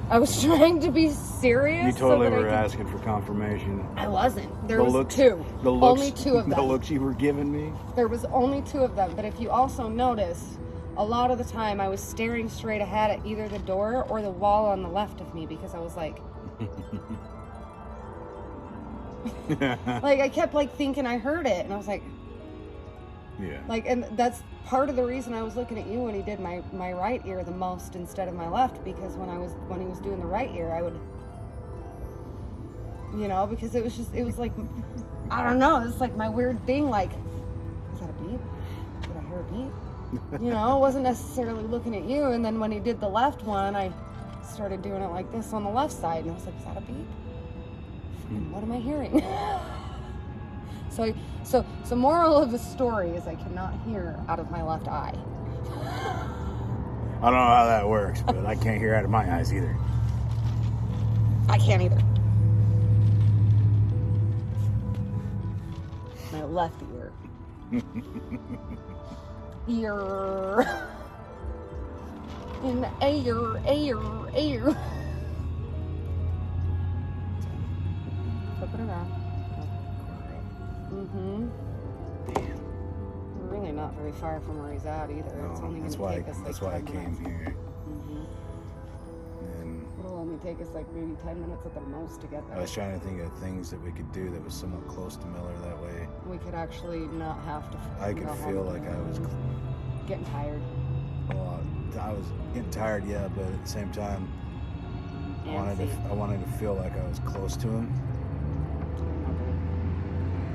I was trying to be serious. You totally so that were I could... asking for confirmation. I wasn't. There The was looks- two. The looks, Only two of them. The looks you were giving me. There was only two of them. But if you also noticed, a lot of the time I was staring straight ahead at either the door or the wall on the left of me because I was like, like I kept like thinking I heard it, and I was like, Yeah. like, and that's part of the reason I was looking at you when he did my right ear the most instead of my left, because when he was doing the right ear, I would, you know, because it was like, I don't know, it's like my weird thing, like, is that a beep? Did I hear a beep? You know, I wasn't necessarily looking at you, and then when he did the left one, I started doing it like this on the left side, and I was like, is that a beep? What am I hearing? So moral of the story is I cannot hear out of my left eye. I don't know how that works, but I can't hear out of my eyes either. I can't either. My left ear. Ear. In air. Flip it around. Mm-hmm. Damn. Really not very far from where he's at either. It's only that's going why. to take us That's like why I 10 came minutes. here. And It'll only take us like maybe 10 minutes at the most to get I there. was trying to think of things that we could do that was somewhat close to Miller. That way, We could actually not have to. I could go home feel like again. I was. Getting tired. Well, I was getting tired, yeah, but at the same time, I Antsy. wanted to feel like I was close to him.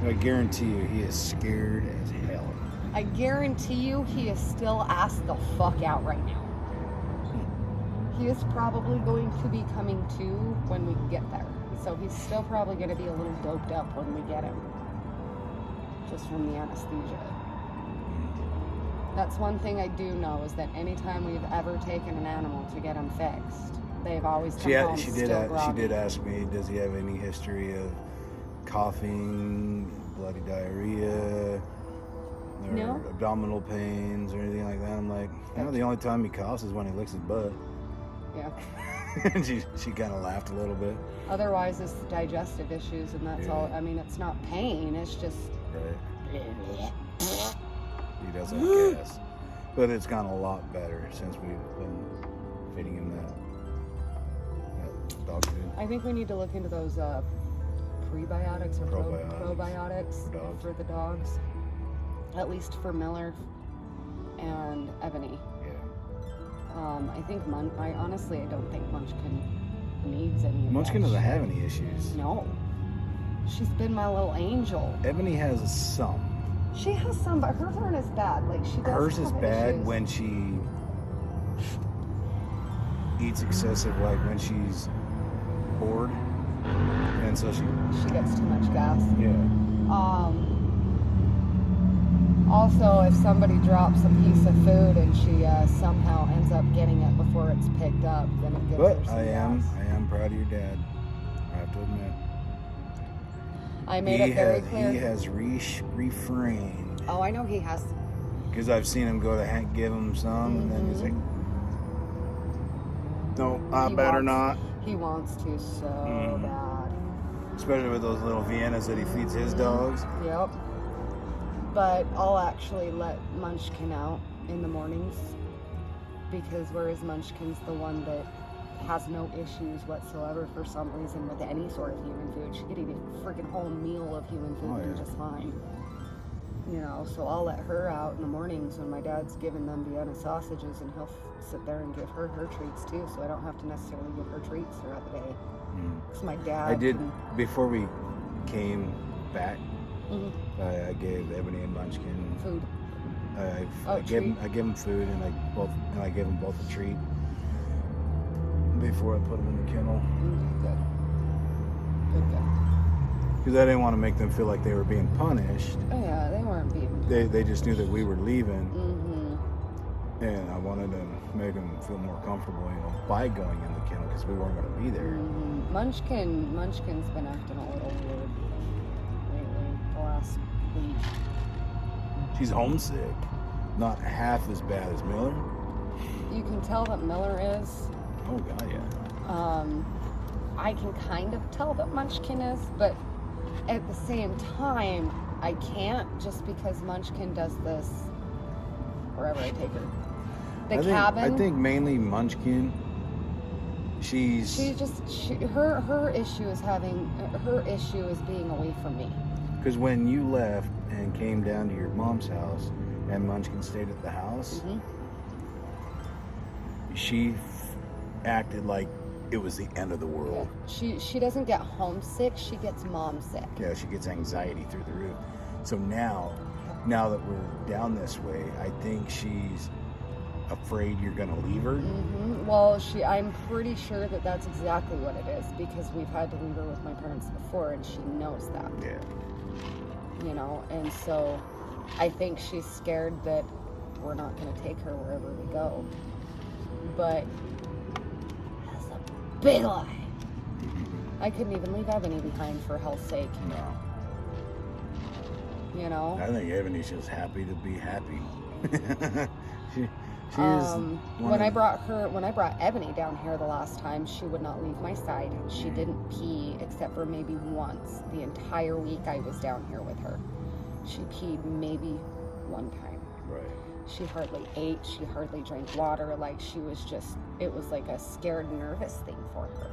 I guarantee you, he is scared as hell. I guarantee you he is still ass the fuck out right now. He is probably going to be coming to when we get there. So he's still probably going to be a little doped up when we get him. Just from the anesthesia. That's one thing I do know is that anytime we've ever taken an animal to get him fixed, they've always come home She still did groggy. ask me, does he have any history of coughing, bloody diarrhea, or No. abdominal pains, or anything like that? I'm like, the only time he coughs is when he licks his butt. Yeah. And she kind of laughed a little bit. Otherwise, it's digestive issues, and that's Yeah. all. I mean, it's not pain. It's just. Right. He does have gas. But it's gone a lot better since we've been feeding him that dog food. I think we need to look into those prebiotics or probiotics For dogs. for the dogs. At least for Miller and Ebony. Yeah. I think I honestly don't think Munchkin needs any of Munchkin that doesn't shit. have any issues. No. She's been my little angel. Ebony has some. She has some, but hers aren't as bad. Like she does. Hers is have bad issues. when she eats excessive, like when she's bored, and so she. she gets too much gas. Yeah. Also, if somebody drops a piece of food and she somehow ends up getting it before it's picked up, then it gives But her some I am gas. proud of your dad. I have to admit. I made it very clear. He has refrained. Oh, I know he has. Because I've seen him go to Hank give him some, and then he's like, no, I He better wants- not. He wants to so bad. Especially with those little Viennas that he feeds his dogs. Yep. But I'll actually let Munchkin out in the mornings because whereas Munchkin's the one that has no issues whatsoever for some reason with any sort of human food. She could eat a freaking whole meal of human food Oh, and yeah. just fine. You know, so I'll let her out in the mornings when my dad's giving them Vienna sausages and he'll sit there and give her treats too, so I don't have to necessarily give her treats throughout the day. Because my dad I did, can- before we came back, Mhm. I gave Ebony and Munchkin, food. I gave them food, and I gave them both a treat before I put them in the kennel. Good. Good. Because I didn't want to make them feel like they were being punished. Oh yeah, they weren't being. They just knew that we were leaving, Mm-hmm. and I wanted to make them feel more comfortable, by going in the kennel because we weren't going to be there. Mm-hmm. Munchkin's been acting a little weird lately, the last week. She's homesick, not half as bad as Miller. You can tell that Miller is. Oh God, yeah. I can kind of tell that Munchkin is, but at the same time, I can't just because Munchkin does this wherever I take her. I think mainly Munchkin. Her issue is being away from me. Because when you left and came down to your mom's house, and Munchkin stayed at the house, Mhm. she acted like it was the end of the world. She doesn't get homesick, she gets mom sick. Yeah, she gets anxiety through the roof. So now that we're down this way, I think she's afraid you're gonna leave her. Hmm. Well, I'm pretty sure that that's exactly what it is because we've had to leave her with my parents before and she knows that, Yeah. and so I think she's scared that we're not going to take her wherever we go. But that's a big lie. I couldn't even leave Ebony behind for hell's sake, No. I think Ebony's just happy to be happy. she is. When I brought Ebony down here the last time, she would not leave my side. She didn't pee except for maybe once the entire week I was down here with her. She peed maybe one time. Right. She hardly ate. She hardly drank water. Like, she was just, it was like a scared, nervous thing for her.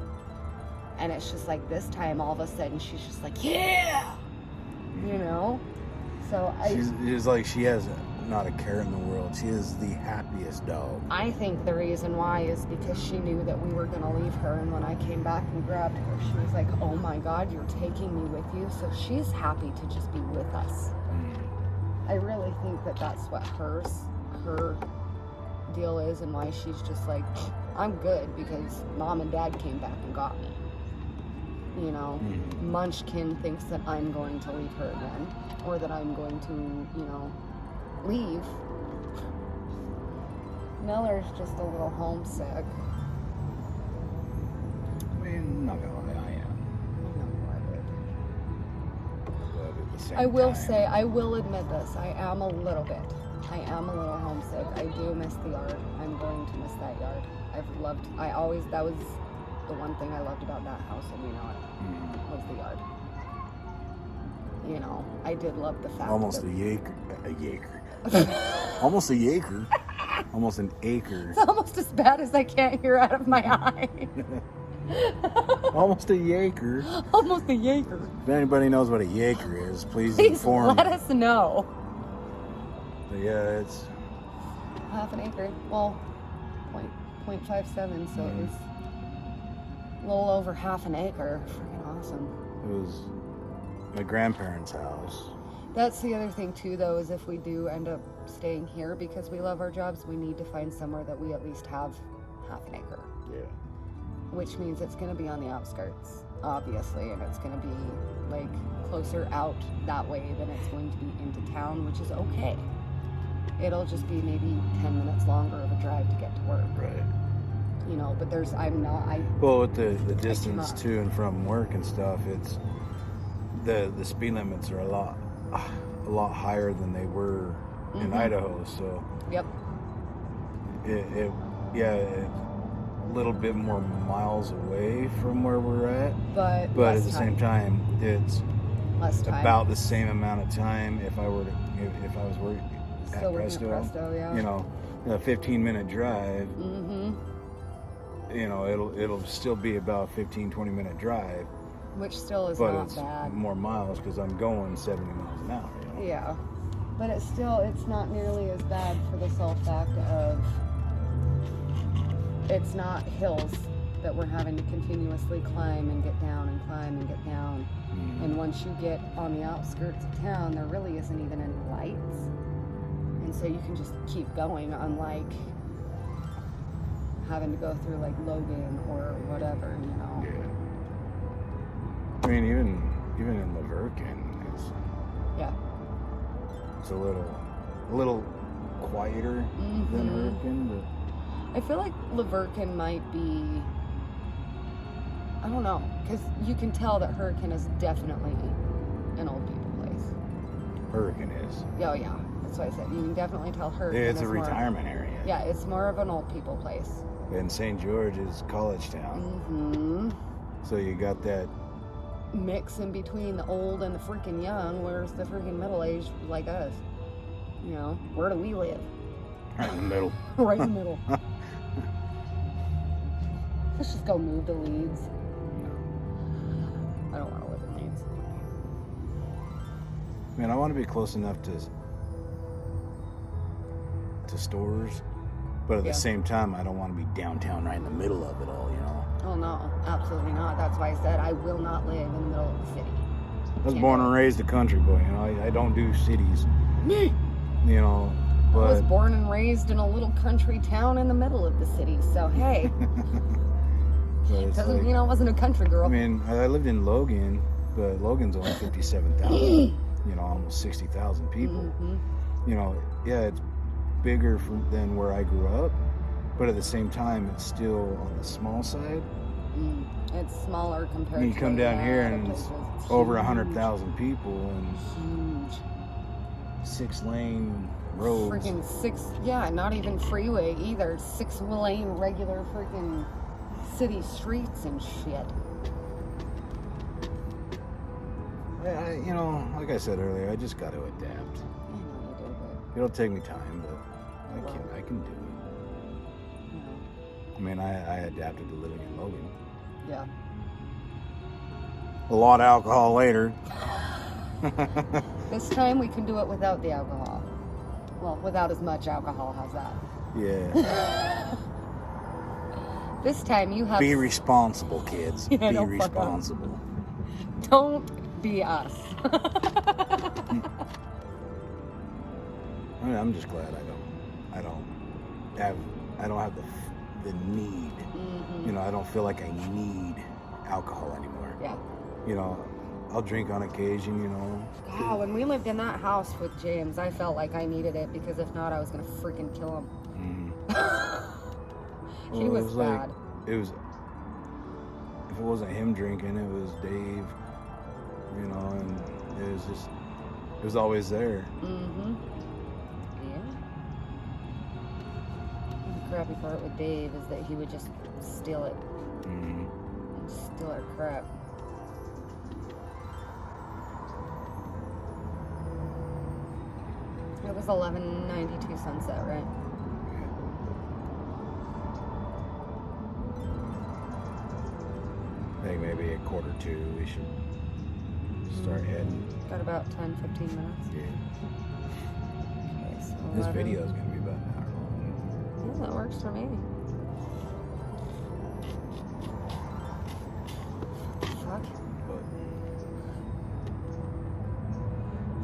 And it's just like this time, all of a sudden, she's just like, yeah! You know? So She's like, she has not a care in the world. She is the happiest dog. I think the reason why is because she knew that we were going to leave her. And when I came back and grabbed her, she was like, oh my God, you're taking me with you. So she's happy to just be with us. I really think that that's what her deal is, and why she's just like, I'm good because mom and dad came back and got me. You know, Munchkin thinks that I'm going to leave her again, or that I'm going to, you know, leave. Miller's just a little homesick. I mean, I'm not gonna lie, I am. But at the same I will time, say, I will admit this, I am a little bit. I am a little homesick. I do miss the yard. I'm going to miss that yard. That was the one thing I loved about that house, and you know it, was the yard. You know, I did love the fact almost that... Almost a acre. Almost an acre. It's almost as bad as I can't hear out of my eye. Almost a acre. Almost a acre. If anybody knows what a acre is, please Please inform let me. us know. But yeah, it's Half an acre. Well, 0.57, so it was a little over half an acre. Freaking awesome. it was my grandparents' house. That's the other thing too, though, is if we do end up staying here because we love our jobs, we need to find somewhere that we at least have half an acre. Yeah. Which means it's going to be on the outskirts, obviously, and it's going to be like closer out that way than it's going to be into town, which is okay. It'll just be maybe 10 minutes longer of a drive to get to work. Right. You know, but Well, with the distance to and from work and stuff, it's the speed limits are a lot higher than they were in Idaho. So Yep. It's a little bit more miles away from where we're at, But at the same time, it's less time. about the same amount of time if I was working at Still working Presto. at Presto, yeah. You know, a 15-minute drive. Mm-hmm. You know, it'll still be about 15-20 minute drive, Which still is but not it's bad. more miles because I'm going 70 miles an hour. You know? Yeah. But it's not nearly as bad for the sole fact of it's not hills that we're having to continuously climb and get down and climb and get down. Mm-hmm. And once you get on the outskirts of town, there really isn't even any lights. And so you can just keep going, unlike having to go through like Logan or whatever, you know. Yeah. I mean, even in Laverkin, it's a little quieter than Hurricane, but I feel like Laverkin might be, I don't know, because you can tell that Hurricane is definitely an old people place. Hurricane is. Oh yeah, that's what I said. You can definitely tell Hurricane It's is a more- retirement area. Yeah, it's more of an old people place. And St. George is college town. Mm-hmm. So you got that. Mix in between the old and the freaking young. Where's the freaking middle-aged like us? You know, where do we live? Right in the middle. Right in the middle. Let's just go move to Leeds. I don't want to live in Leeds. Man, I want to be close enough to stores, but at Yeah. the same time, I don't want to be downtown right in the middle of it all, you know? Oh no, absolutely not. That's why I said I will not live in the middle of the city. I was born and raised a country boy, you know? I don't do cities, Me. you know? I was But born and raised in a little country town in the middle of the city. So hey, it's doesn't like, I wasn't a country girl. I mean, I lived in Logan, but Logan's only 57,000, you know, almost 60,000 people. Mhm. You know, yeah, it's bigger than where I grew up, but at the same time, it's still on the small side. It's smaller compared And you to come a down lot here of and places. it's over Huge. 100,000 people and Huge. 6-lane roads. Freaking not even freeway either. 6-lane regular freaking city streets and shit. You know, like I said earlier, I just got to adapt. I know you do, It'll take me time, but I can do it. I mean, I adapted to living in Logan. Yeah. A lot of alcohol later. This time we can do it without the alcohol. Well, without as much alcohol. How's that? Yeah. This time you have... Be responsible, kids. Yeah, Be don't fuck up. responsible. Don't be us. I mean, I'm just glad I don't have the need. Mm-hmm. You know, I don't feel like I need alcohol anymore. Yeah. You know, I'll drink on occasion, you know. God, when we lived in that house with James, I felt like I needed it because if not, I was gonna freaking kill him. Mm-hmm. He was bad. If it wasn't him drinking, it was Dave. You know, and it was always there. Mm-hmm. Yeah. The crappy part with Dave is that he would just steal it. Mm-hmm. He'd steal our crap. It was 11:92 sunset, right? I think maybe 1:45 we should start heading. Got about 10-15 minutes. Yeah. Okay, so This 11. video is gonna be about an hour long. Yeah, that works for me. Fuck. But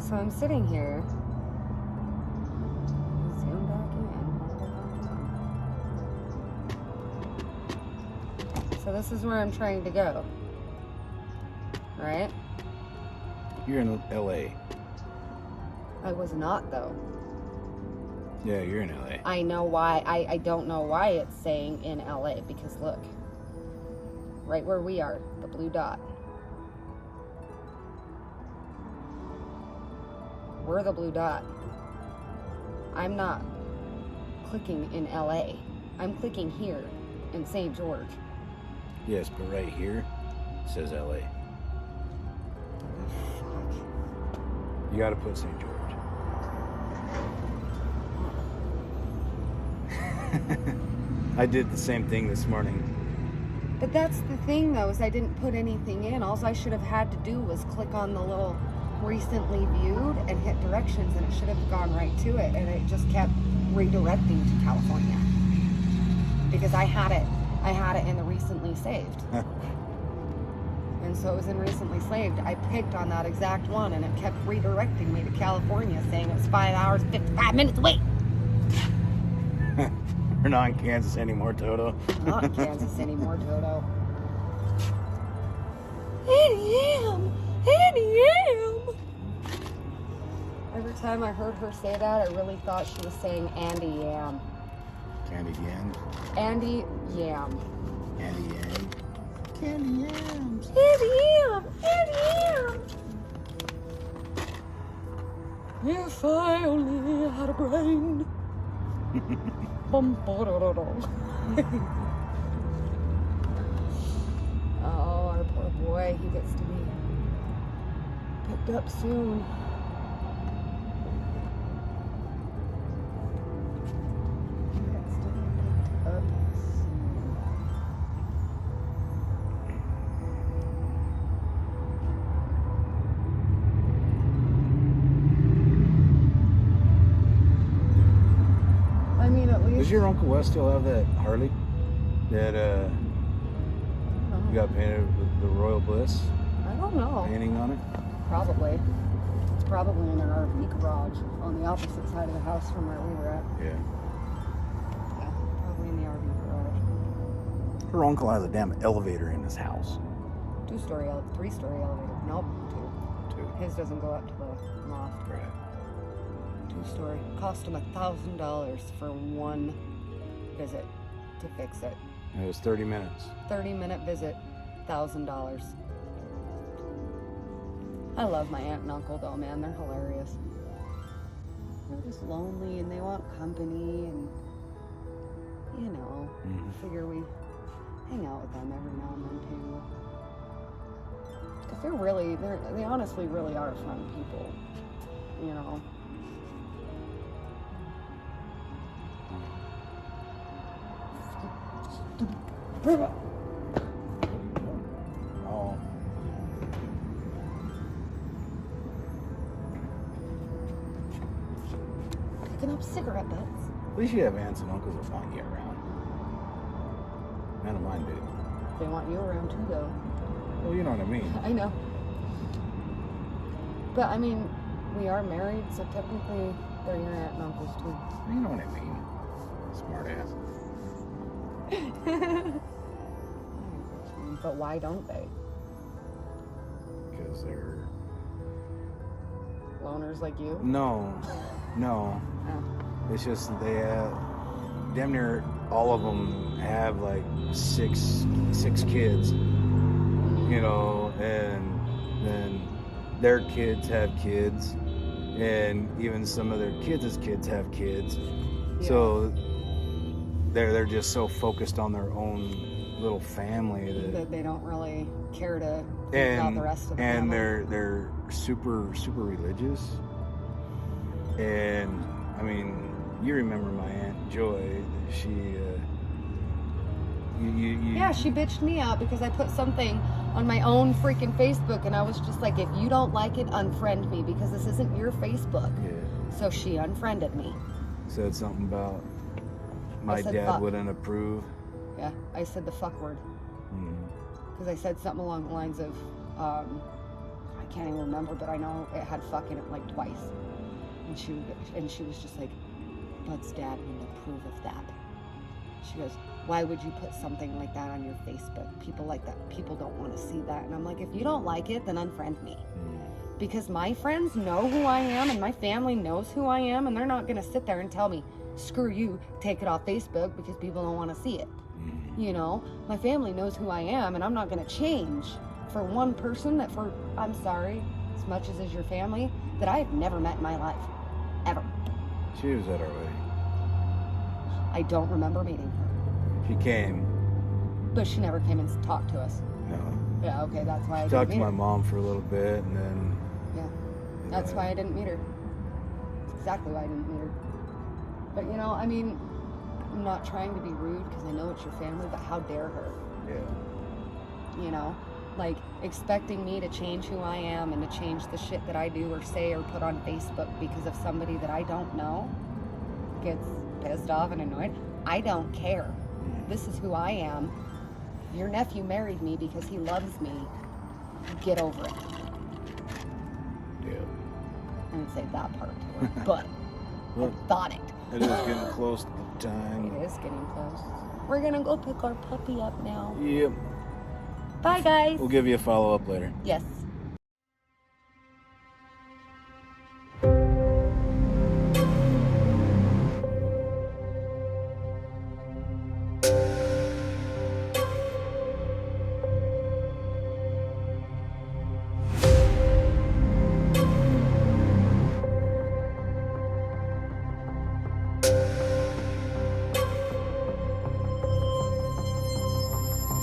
So I'm sitting here. Zoom back in. So this is where I'm trying to go. Right? you're in LA. I was not though. Yeah, you're in LA. I know why. I don't know why it's saying in LA because look. Right where we are, the blue dot. We're the blue dot. I'm not clicking in LA. I'm clicking here in St. George. Yes, but right here it says LA. You gotta put St. George. I did the same thing this morning. But that's the thing though, is I didn't put anything in. All I should have had to do was click on the little recently viewed and hit directions and it should have gone right to it and it just kept redirecting to California. Because I had it in the recently saved. And so it was in recently saved. I picked on that exact one and it kept redirecting me to California saying it was 5 hours, 55 minutes away. We're not in Kansas anymore, Toto. Not in Kansas anymore, Toto. 8 a.m. 8 a.m. Every time I heard her say that, I really thought she was saying Andy Yam. Candy yams. Andy Yam. Candy yams. Candy yams. Andy Yam. Andy Yam. If I only had a brain. Bum, ba-da-da-da. Oh, our poor boy. He gets to be picked up soon. He gets to be picked up soon. I mean, at least. Does your Uncle Wes still have that Harley that you got painted with the Royal Bliss I don't know. painting on it? Probably. It's probably in an RV garage on the opposite side of the house from where we were at. Yeah. Yeah, probably in the RV garage. Her uncle has a damn elevator in his house. 3-story elevator. Nope, 2. Too. His doesn't go up to the loft. Right. 2-story. Cost him $1,000 for one visit to fix it. It was 30 minutes. 30-minute visit, $1,000. I love my aunt and uncle though, man. They're hilarious. They're just lonely and they want company and, you know, figure we hang out with them every now and then too. Because they honestly really are fun people, you know. Oh. Picking up cigarette butts. At least you have aunts and uncles that want you around. None of mine do. They want you around too, though. Well, you know what I mean. I know. But I mean, we are married, so technically they're your aunt and uncles too. You know what I mean. Smart ass. But why don't they? Because they're... Loners like you? No. Oh. It's just they damn near all of them have like six kids, you know, and then their kids have kids, and even some of their kids' kids have kids. Yeah. So they're just so focused on their own little family That they don't really care to think about the rest of the and family. they're super religious. And I mean, you remember my Aunt Joy? She Yeah, she bitched me out because I put something on my own freaking Facebook, and I was just like, if you don't like it, unfriend me because this isn't your Facebook. Yeah, So she unfriended me. said something about my said dad fuck. wouldn't approve. Yeah, I said the fuck word. Mm. Because I said something along the lines of, I can't even remember, but I know it had fuck in it like twice. And she was just like, Bud's dad wouldn't approve of that. She goes, why would you put something like that on your Facebook? People like that. People don't want to see that. And I'm like, if you don't like it, then unfriend me. Because my friends know who I am and my family knows who I am, and they're not going to sit there and tell me, screw you, take it off Facebook because people don't want to see it. You know, my family knows who I am, and I'm not going to change for one person that I'm sorry, as much as is your family, that I've never met in my life. Ever. She was at our wedding. I don't remember meeting her. She came. But she never came and talked to us. No. Yeah, okay, that's why I She didn't talked to meet my her. mom for a little bit, and then. Yeah, that's why I didn't meet her. That's exactly why I didn't meet her. But you know, I mean, I'm not trying to be rude because I know it's your family, but how dare her? Yeah. You know, like expecting me to change who I am and to change the shit that I do or say or put on Facebook because of somebody that I don't know gets pissed off and annoyed. I don't care. This is who I am. Your nephew married me because he loves me. Get over it. Yeah. I didn't say that part to her, but Look, I thought it. it is getting close to the time. It is getting close. We're gonna go pick our puppy up now. Yep. Bye, guys. We'll give you a follow-up later. Yes.